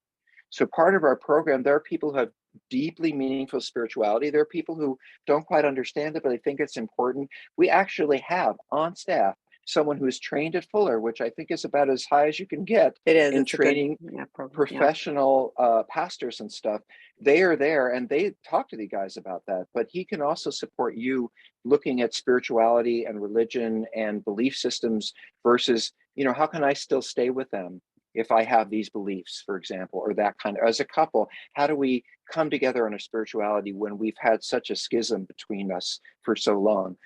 So part of our program, there are people who have deeply meaningful spirituality. There are people who don't quite understand it, but they think it's important. We actually have on staff someone who is trained at Fuller, which I think is about as high as you can get It is. in It's a good, training program. Yeah. professional pastors and stuff. They are there and they talk to the guys about that. But he can also support you looking at spirituality and religion and belief systems versus, how can I still stay with them if I have these beliefs, for example, or that kind of, as a couple, how do we come together on a spirituality when we've had such a schism between us for so long?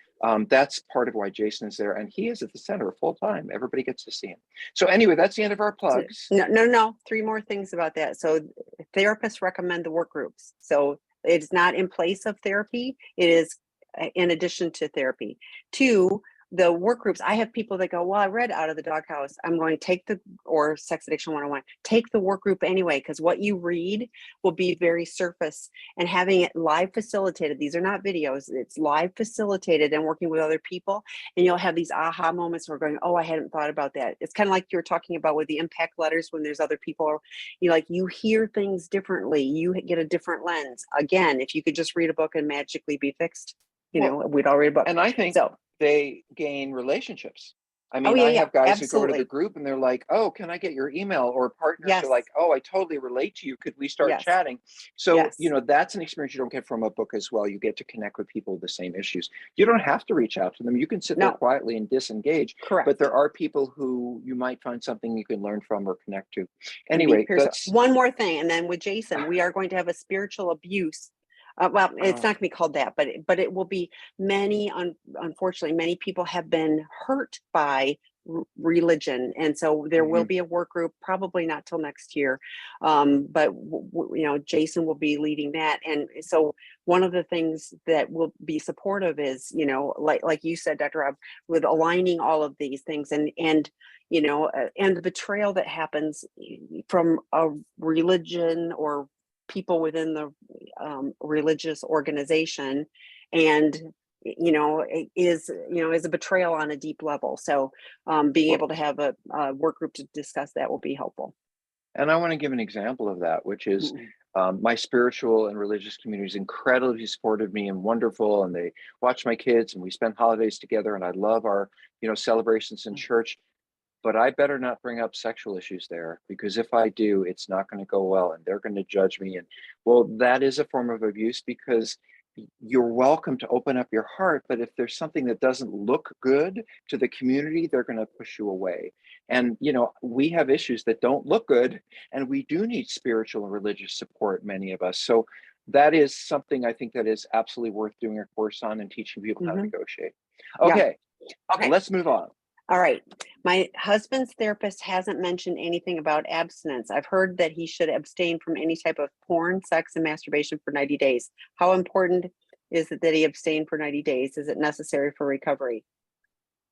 That's part of why Jason is there, and he is at the center full time. Everybody gets to see him. So anyway, that's the end of our plugs. No. 3 more things about that. So therapists recommend the work groups. So it's not in place of therapy. It is in addition to therapy. 2, the work groups, I have people that go, well, I read Out of the Doghouse. I'm going to take or Sex Addiction 101, take the work group anyway, because what you read will be very surface, and having it live facilitated. These are not videos. It's live facilitated and working with other people. And you'll have these aha moments where going, oh, I hadn't thought about that. It's kind of like you were talking about with the impact letters when there's other people, you hear things differently. You get a different lens. Again, if you could just read a book and magically be fixed, we'd all read a book. And I think so. They gain relationships. I Oh mean, I yeah, have guys who go to the absolutely. group and they're like, oh, can I get your email? Or partners are Yes, like, oh, I totally relate to you. Could we start yes, chatting? So, yes. that's an experience you don't get from a book as well. You get to connect with people with the same issues. You don't have to reach out to them. You can sit there No, quietly and disengage, but correct. there are people who you might find something you can learn from or connect to. And be Anyway, pierced. that's, One more thing, and then with Jason, we are going to have a spiritual abuse. Well, it's oh, not going to be called that, but it will be unfortunately, many people have been hurt by religion, and so there will mhm. be a work group, probably not till next year, but Jason will be leading that. And so one of the things that will be supportive is, like you said, Dr. Rob, with aligning all of these things, and and the betrayal that happens from a religion or people within the religious organization, and is a betrayal on a deep level. So being Well, able to have a work group to discuss that will be helpful. And I want to give an example of that, which is Mm, my spiritual and religious community is incredibly supportive of me and wonderful, and they watch my kids, and we spend holidays together, and I love our, celebrations in mm, church. But I better not bring up sexual issues there, because if I do, it's not going to go well, and they're going to judge me. And well, that is a form of abuse, because you're welcome to open up your heart, but if there's something that doesn't look good to the community, they're going to push you away. And we have issues that don't look good, and we do need spiritual and religious support, many of us. So that is something I think that is absolutely worth doing a course on, and teaching people how to mhm. negotiate. Yeah. Okay, Okay. let's move on. All right. My husband's therapist hasn't mentioned anything about abstinence. I've heard that he should abstain from any type of porn, sex, and masturbation for 90 days. How important is it that he abstain for 90 days? Is it necessary for recovery?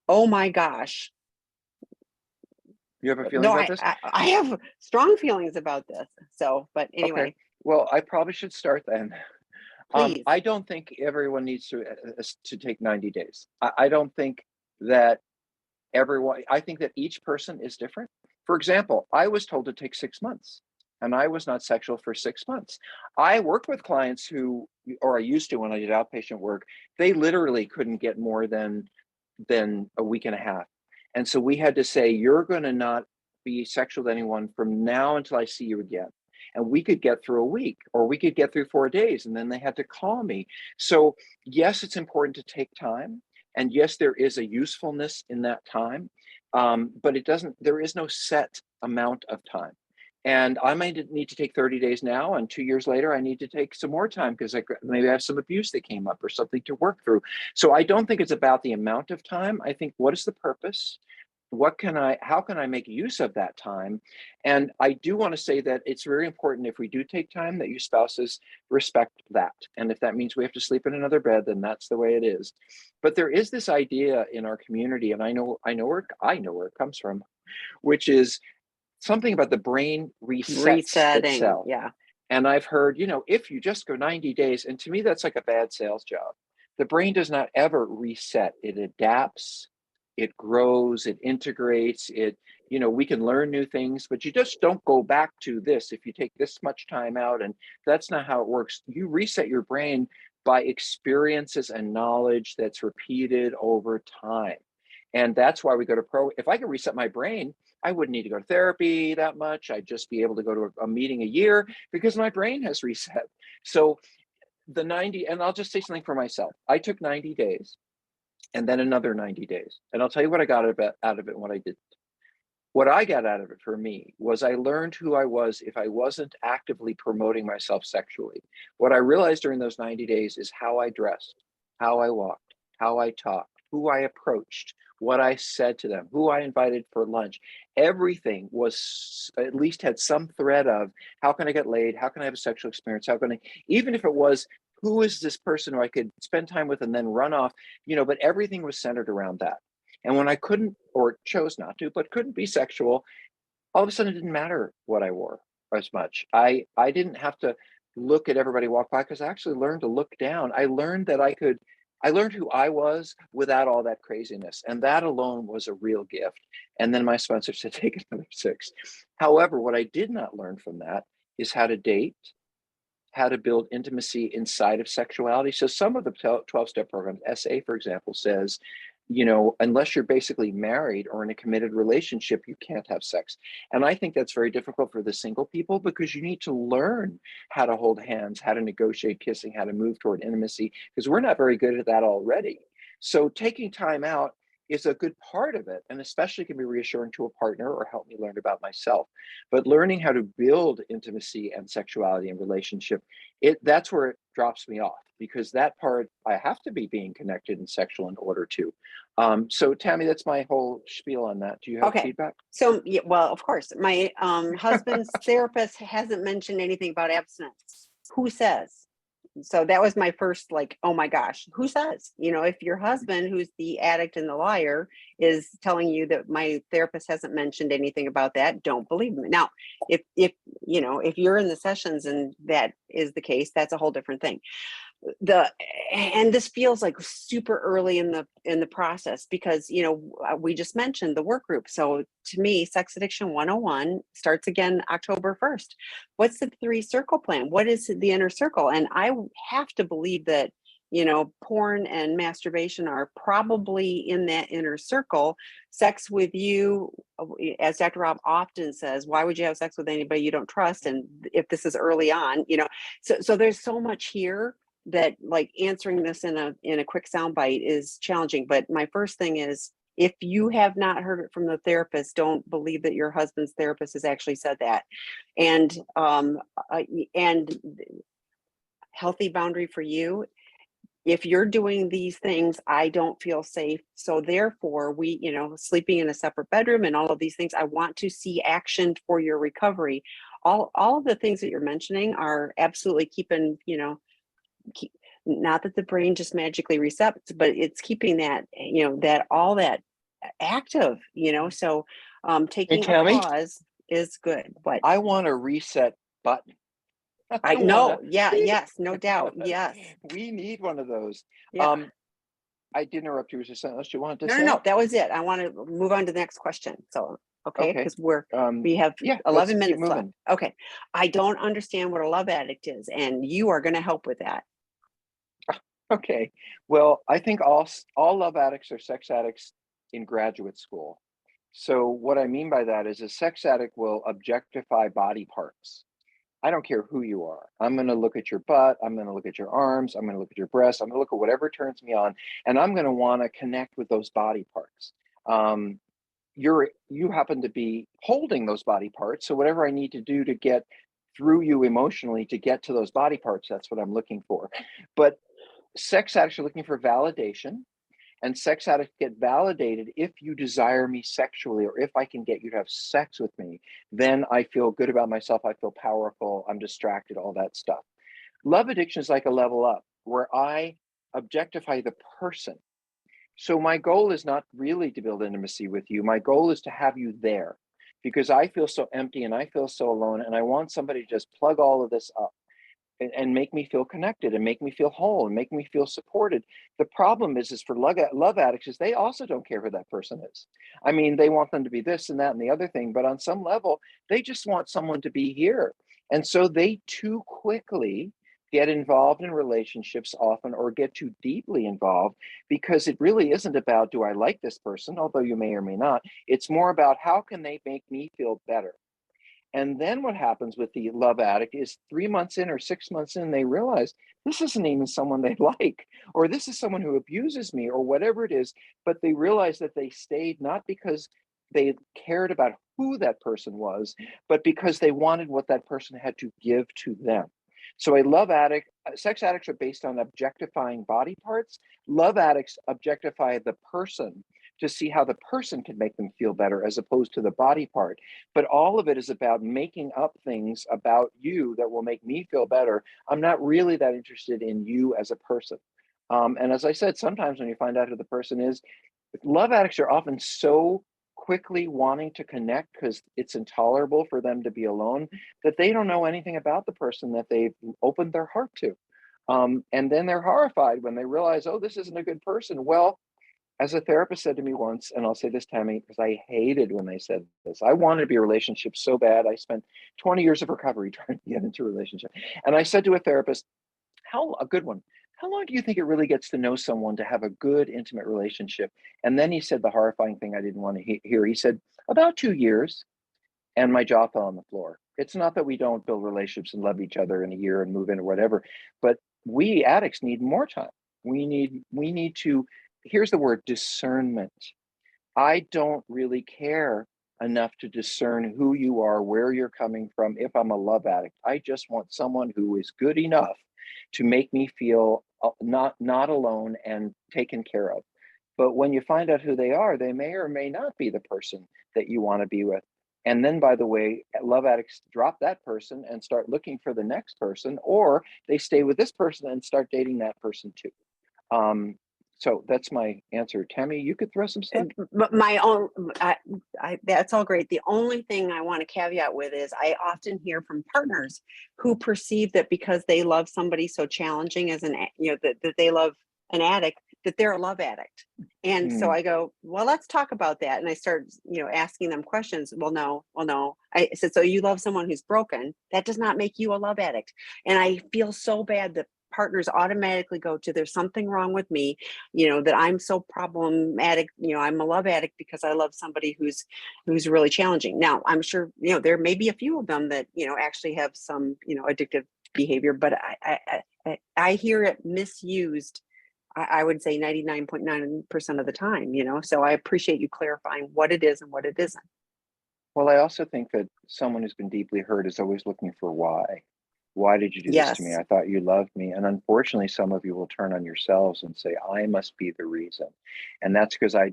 Oh my gosh. You have a feeling No, about I, this? I, I have strong feelings about this. So, but Okay. anyway, Well, I probably should start then. please. I don't think everyone needs to take 90 days. I don't think that everyone, I think that each person is different. For example, I was told to take 6 months, and I was not sexual for 6 months. I worked with clients who, or I used to when I did outpatient work, they literally couldn't get more than a week and a half. And so we had to say, you're going to not be sexual to anyone from now until I see you again. And we could get through a week, or we could get through 4 days, and then they had to call me. So yes, it's important to take time. And yes, there is a usefulness in that time. But there is no set amount of time. And I might need to take 30 days now, and 2 years later, I need to take some more time because maybe I have some abuse that came up or something to work through. So I don't think it's about the amount of time. I think, what is the purpose? How can I make use of that time? And I do want to say that it's very important, if we do take time, that you spouses respect that. And if that means we have to sleep in another bed, then that's the way it is. But there is this idea in our community, and I know where it comes from, which is something about the brain resets Resetting. itself. Yeah. And I've heard, if you just go 90 days, and to me, that's like a bad sales job. The brain does not ever reset. It adapts, it grows, it integrates, we can learn new things, but you just don't go back to this if you take this much time out. And that's not how it works. You reset your brain by experiences and knowledge that's repeated over time. And that's why we go to if I could reset my brain, I wouldn't need to go to therapy that much. I'd just be able to go to a meeting a year because my brain has reset. So the 90, and I'll just say something for myself. I took 90 days and then another 90 days. And I'll tell you what I got out of it and what I did. What I got out of it for me was I learned who I was if I wasn't actively promoting myself sexually. What I realized during those 90 days is how I dressed, how I walked, how I talked, who I approached, what I said to them, who I invited for lunch. Everything was, at least had some thread of, how can I get laid? How can I have a sexual experience? Even if it was, who is this person who I could spend time with and then run off, but everything was centered around that. And when I couldn't, or chose not to, but couldn't be sexual, all of a sudden it didn't matter what I wore as much. I didn't have to look at everybody walk by, because I actually learned to look down. I learned who I was without all that craziness. And that alone was a real gift. And then my sponsor said, take another 6. However, what I did not learn from that is how to date, how to build intimacy inside of sexuality. So some of the 12-step programs, SA, for example, says, unless you're basically married or in a committed relationship, you can't have sex. And I think that's very difficult for the single people, because you need to learn how to hold hands, how to negotiate kissing, how to move toward intimacy, because we're not very good at that already. So taking time out is a good part of it, and especially can be reassuring to a partner or help me learn about myself. But learning how to build intimacy and sexuality and relationship, that's where it drops me off, because that part, I have to be being connected and sexual in order to. So Tammy, that's my whole spiel on that. Do you have Okay. feedback? So, yeah, well, of course, my husband's therapist hasn't mentioned anything about abstinence. Who says? So that was my first, like, oh my gosh, who says? If your husband, who's the addict and the liar, is telling you that my therapist hasn't mentioned anything about that, don't believe me. Now, if you're in the sessions and that is the case, that's a whole different thing. and this feels like super early in the process, because we just mentioned the work group. So to me, Sex Addiction 101 starts again October 1st. What's the 3 circle plan? What is the inner circle? And I have to believe that porn and masturbation are probably in that inner circle. Sex with you, as Dr. Rob often says, why would you have sex with anybody you don't trust? And if this is early on, so there's so much here that, like, answering this in a quick soundbite is challenging. But my first thing is, if you have not heard it from the therapist, don't believe that your husband's therapist has actually said that. And healthy boundary for you: if you're doing these things, I don't feel safe. So therefore, we, sleeping in a separate bedroom and all of these things, I want to see action for your recovery. All of the things that you're mentioning are absolutely keeping, not that the brain just magically resets, but it's keeping that, that all that active, so Hey, taking a Tammy, pause is good. But I want a reset button. I know, yeah, yes, no doubt, yes, We need one of those. yeah. I did interrupt you. Was there something else you wanted to No, say? no, that was it. I want to move on to the next question. So, okay, Okay. because we have Yeah, let's 11 keep minutes left. moving. Okay. I don't understand what a love addict is, and you are going to help with that. Okay. Well, I think all love addicts are sex addicts in graduate school. So what I mean by that is a sex addict will objectify body parts. I don't care who you are. I'm going to look at your butt. I'm going to look at your arms. I'm going to look at your breasts. I'm going to look at whatever turns me on, and I'm going to want to connect with those body parts. You happen to be holding those body parts, so whatever I need to do to get through you emotionally to get to those body parts, that's what I'm looking for. But sex addicts are looking for validation, and sex addicts get validated if you desire me sexually, or if I can get you to have sex with me, then I feel good about myself. I feel powerful. I'm distracted, all that stuff. Love addiction is like a level up where I objectify the person. So my goal is not really to build intimacy with you. My goal is to have you there, because I feel so empty and I feel so alone. And I want somebody to just plug all of this up and make me feel connected and make me feel whole and make me feel supported. The problem is for love addicts is they also don't care who that person is. I mean, they want them to be this and that and the other thing, but on some level, they just want someone to be here. And so they too quickly get involved in relationships often, or get too deeply involved, because it really isn't about, do I like this person, although you may or may not. It's more about, how can they make me feel better? And then what happens with the love addict is 3 months in or 6 months in, they realize this isn't even someone they like, or this is someone who abuses me, or whatever it is. But they realize that they stayed not because they cared about who that person was, but because they wanted what that person had to give to them. So a love addict, sex addicts are based on objectifying body parts. Love addicts objectify the person to see how the person can make them feel better, as opposed to the body part. But all of it is about making up things about you that will make me feel better. I'm not really that interested in you as a person. And as I said, sometimes when you find out who the person is, love addicts are often so quickly wanting to connect because it's intolerable for them to be alone, that they don't know anything about the person that they've opened their heart to. And then they're horrified when they realize, oh, this isn't a good person. Well, as a therapist said to me once, and I'll say this, Tammy, because I hated when they said this. I wanted to be a relationship so bad. I spent 20 years of recovery trying to get into a relationship. And I said to a therapist, a good one, how long do you think it really gets to know someone to have a good, intimate relationship? And then he said the horrifying thing I didn't want to hear. He said, about 2 years. And my jaw fell on the floor. It's not that we don't build relationships and love each other in a year and move in or whatever, but we addicts need more time. We need to, here's the word, discernment. I don't really care enough to discern who you are, where you're coming from, if I'm a love addict. I just want someone who is good enough to make me feel not alone and taken care of. But when you find out who they are, they may or may not be the person that you want to be with. And then, by the way, love addicts drop that person and start looking for the next person, or they stay with this person and start dating that person too. So that's my answer. Tammy, you could throw some stuff. But my own, that's all great. The only thing I want to caveat with is I often hear from partners who perceive that because they love somebody so challenging as that they love an addict, that they're a love addict. And so I go, well, let's talk about that. And I start, asking them questions. Well, no. I said, so you love someone who's broken. That does not make you a love addict. And I feel so bad that partners automatically go to, there's something wrong with me, that I'm so problematic, I'm a love addict because I love somebody who's really challenging. Now, I'm sure, there may be a few of them that, actually have some, addictive behavior, but I hear it misused. I would say 99.9% of the time, so I appreciate you clarifying what it is and what it isn't. Well, I also think that someone who's been deeply hurt is always looking for why. Why did you do this to me? Yes. I thought you loved me. And unfortunately, some of you will turn on yourselves and say, I must be the reason. And that's because I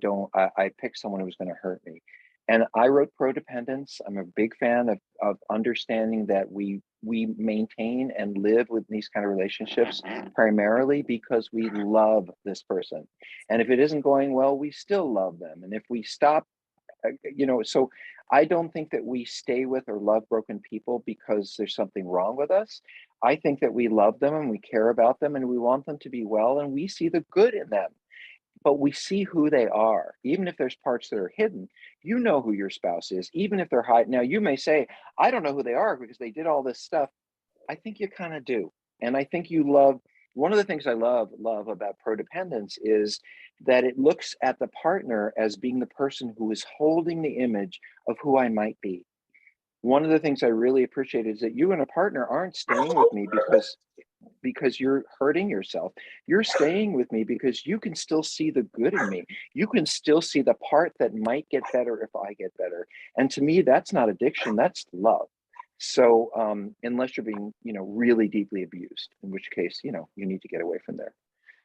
picked someone who was going to hurt me. And I wrote Prodependence. I'm a big fan of understanding that we maintain and live with these kind of relationships primarily because we love this person. And if it isn't going well, we still love them. And if we stop, so I don't think that we stay with or love broken people because there's something wrong with us. I think that we love them and we care about them and we want them to be well and we see the good in them. But we see who they are, even if there's parts that are hidden. You know who your spouse is, even if they're hiding. Now, you may say, I don't know who they are because they did all this stuff. I think you kind of do. And I think you love, one of the things I love about Prodependence is that it looks at the partner as being the person who is holding the image of who I might be. One of the things I really appreciate is that you and a partner aren't staying with me because you're hurting yourself. You're staying with me because you can still see the good in me. You can still see the part that might get better if I get better. And to me, that's not addiction, that's love. So unless you're being, really deeply abused, in which case, you need to get away from there.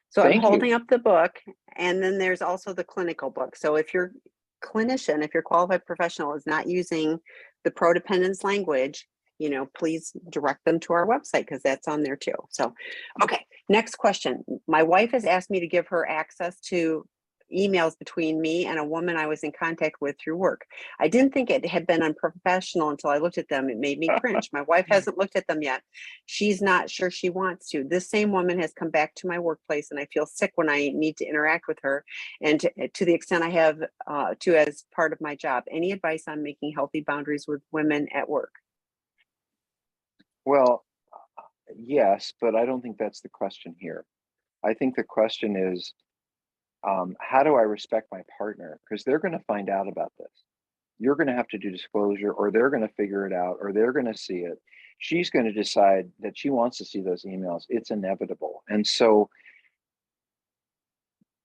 So I'm Thank you. holding up the book, and then there's also the clinical book. So if your clinician, if your qualified professional is not using the Prodependence language, please direct them to our website because that's on there too. So, okay, next question. My wife has asked me to give her access to emails between me and a woman I was in contact with through work. I didn't think it had been unprofessional until I looked at them. It made me cringe. My wife hasn't looked at them yet. She's not sure she wants to. This same woman has come back to my workplace and I feel sick when I need to interact with her and to the extent I have to as part of my job. Any advice on making healthy boundaries with women at work? Well, yes, but I don't think that's the question here. I think the question is, how do I respect my partner? Because they're going to find out about this. You're going to have to do disclosure, or they're going to figure it out, or they're going to see it. She's going to decide that she wants to see those emails. It's inevitable. And so,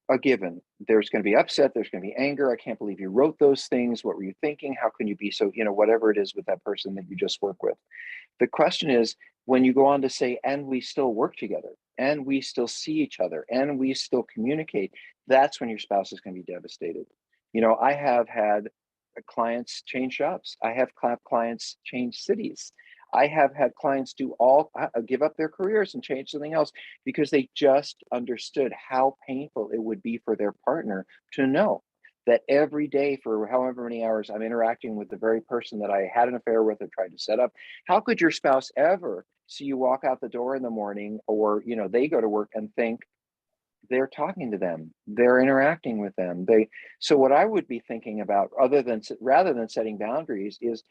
a given, there's going to be upset, there's going to be anger. I can't believe you wrote those things. What were you thinking? How can you be so, whatever it is with that person that you just work with? The question is, when you go on to say, and we still work together, and we still see each other, and we still communicate, that's when your spouse is going to be devastated. I have had clients change jobs. I have clients change cities. I have had clients give up their careers and change something else because they just understood how painful it would be for their partner to know that every day for however many hours I'm interacting with the very person that I had an affair with or tried to set up. How could your spouse ever see you walk out the door in the morning or, they go to work and think they're talking to them, they're interacting with them. So what I would be thinking about rather than setting boundaries is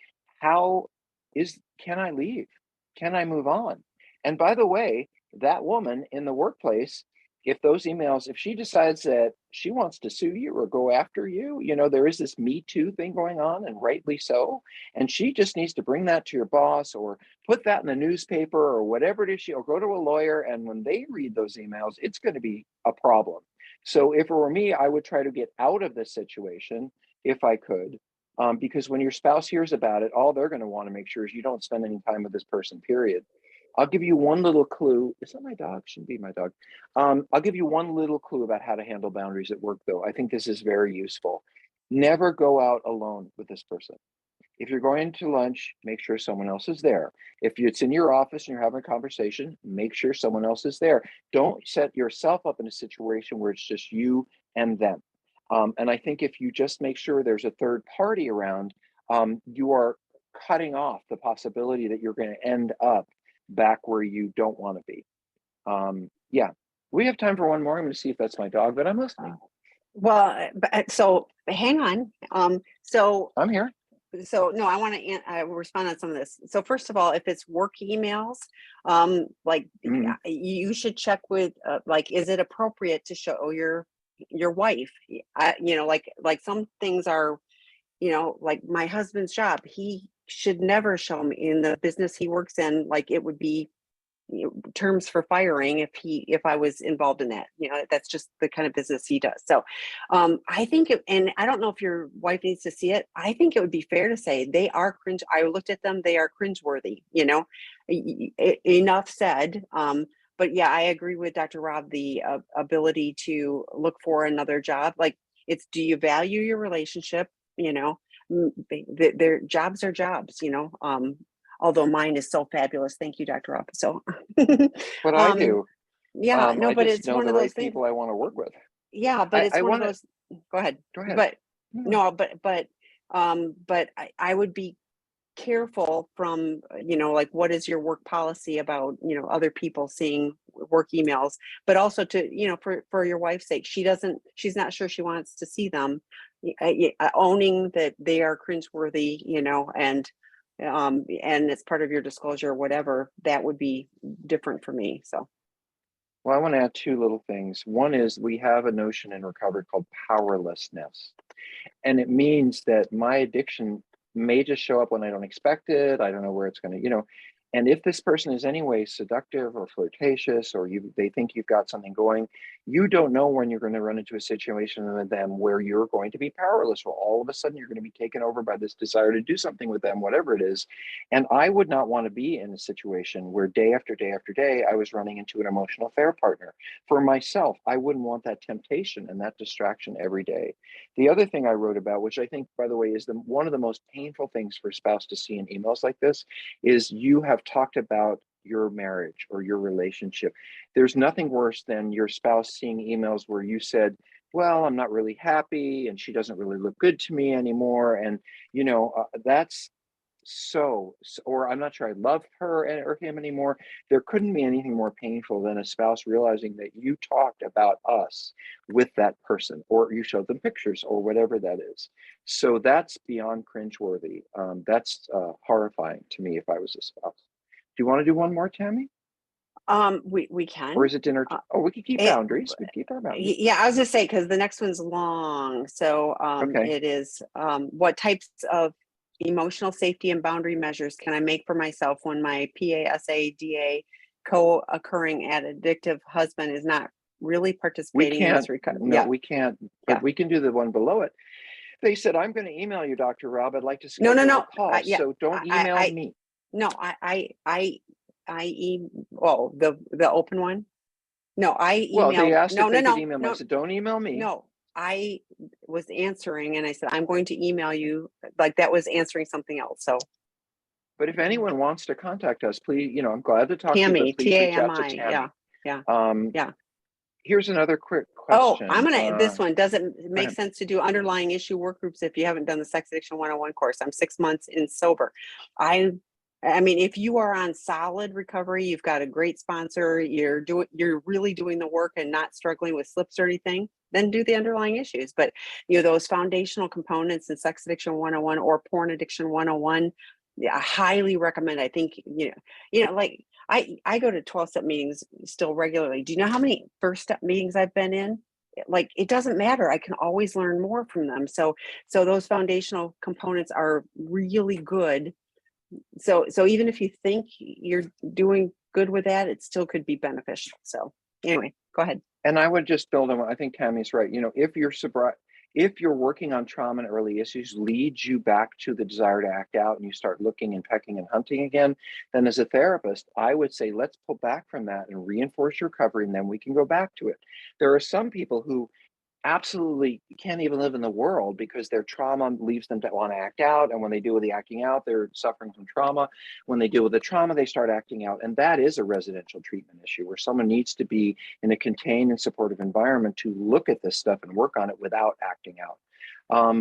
can I leave? Can I move on? And by the way, that woman in the workplace, if she decides that she wants to sue you or go after you, there is this Me Too thing going on, and rightly so. And she just needs to bring that to your boss or put that in the newspaper or whatever it is, or go to a lawyer. And when they read those emails, it's going to be a problem. So if it were me, I would try to get out of this situation if I could. Because when your spouse hears about it, all they're going to want to make sure is you don't spend any time with this person, period. I'll give you one little clue. Is that my dog? Shouldn't be my dog. I'll give you one little clue about how to handle boundaries at work, though. I think this is very useful. Never go out alone with this person. If you're going to lunch, make sure someone else is there. If it's in your office and you're having a conversation, make sure someone else is there. Don't set yourself up in a situation where it's just you and them. And I think if you just make sure there's a third party around, you are cutting off the possibility that you're going to end up back where you don't want to be. Yeah, we have time for one more. I'm going to see if that's my dog, but I'm listening. So hang on. I'm here. So no, I want to respond on some of this. So first of all, if it's work emails, you should check with like, is it appropriate to show your wife? Like some things are, like my husband's job, he should never show me in the business he works in. Like it would be terms for firing if I was involved in that. That's just the kind of business he does. So I think and I don't know if your wife needs to see it. I think it would be fair to say they are cringe. I looked at them, they are cringeworthy. Enough said. But yeah, I agree with Dr. Rob, the ability to look for another job. Like do you value your relationship? Their jobs are jobs, although mine is so fabulous. Thank you, Dr. Rob. So, But I do. Yeah, no, I but just it's know one the of those right things. people I want to work with. Yeah, but it's I one of want to. those. Go ahead. Go ahead. But Yeah. no, but I would be careful from, like, what is your work policy about, other people seeing work emails, but also to, for your wife's sake, she's not sure she wants to see them. Owning that they are cringeworthy, and it's part of your disclosure or whatever, that would be different for me. So. Well, I want to add two little things. One is we have a notion in recovery called powerlessness. And it means that my addiction may just show up when I don't expect it. I don't know where it's going to, and if this person is anyway seductive or flirtatious, or they think you've got something going, you don't know when you're going to run into a situation with them where you're going to be powerless, or all of a sudden you're going to be taken over by this desire to do something with them, whatever it is. And I would not want to be in a situation where day after day after day, I was running into an emotional affair partner. For myself, I wouldn't want that temptation and that distraction every day. The other thing I wrote about, which I think, by the way, is one of the most painful things for a spouse to see in emails like this, is you have talked about your marriage or your relationship. There's nothing worse than your spouse seeing emails where you said, well, I'm not really happy and she doesn't really look good to me anymore. And, that's or I'm not sure I love her or him anymore. There couldn't be anything more painful than a spouse realizing that you talked about us with that person, or you showed them pictures or whatever that is. So that's beyond cringeworthy. That's horrifying to me if I was a spouse. Do you want to do one more, Tammy? We can. Or is it dinner? We could keep boundaries. We keep our boundaries. Yeah, I was just saying, because the next one's long. So Okay. It is, what types of emotional safety and boundary measures can I make for myself when my PASA-DA co-occurring addictive husband is not really participating in this recovery? No, we can't. But we can do the one below it. They said, I'm going to email you, Dr. Rob. I'd like to schedule a call. So don't email me. No, the open one. No, I emailed. Well, they asked if they could email me. I said, don't email me. No, I was answering and I said, I'm going to email you. Like that was answering something else. So. But if anyone wants to contact us, please, I'm glad to talk to you, but please reach out to Tammy. Yeah. Here's another quick question. This one, does it make sense to do underlying issue work groups if you haven't done the Sex Addiction 101 course? I'm 6 months in sober. I mean, if you are on solid recovery, you've got a great sponsor, you're really doing the work and not struggling with slips or anything, then do the underlying issues. But those foundational components in Sex Addiction 101 or Porn Addiction 101, I highly recommend. I think, like I go to 12-step meetings still regularly. Do you know how many first step meetings I've been in? Like, it doesn't matter. I can always learn more from them. So those foundational components are really good. So even if you think you're doing good with that, it still could be beneficial. So anyway, go ahead. And I would just build on, I think Tammy's right. If you're working on trauma and early issues leads you back to the desire to act out, and you start looking and pecking and hunting again, then as a therapist, I would say, let's pull back from that and reinforce your recovery, and then we can go back to it. There are some people who absolutely can't even live in the world because their trauma leaves them to want to act out. And when they deal with the acting out, they're suffering from trauma. When they deal with the trauma, they start acting out. And that is a residential treatment issue where someone needs to be in a contained and supportive environment to look at this stuff and work on it without acting out.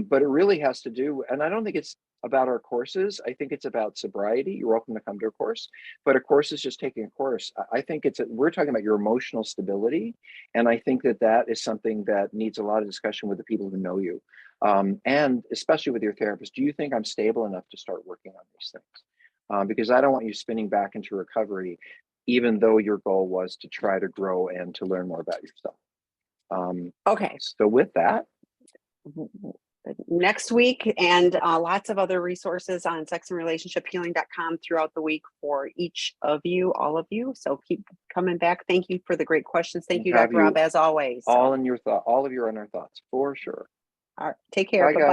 But it really has to do, and I don't think it's about our courses. I think it's about sobriety. You're welcome to come to a course, but a course is just taking a course. I think we're talking about your emotional stability. And I think that is something that needs a lot of discussion with the people who know you. And especially with your therapist. Do you think I'm stable enough to start working on these things? Because I don't want you spinning back into recovery, even though your goal was to try to grow and to learn more about yourself. Okay. So with that, next week, and lots of other resources on sexandrelationshiphealing.com throughout the week for each of you, all of you. So keep coming back. Thank you for the great questions. Thank you, Dr. Rob, as always. All of your inner thoughts, for sure. All right, take care. Bye, guys.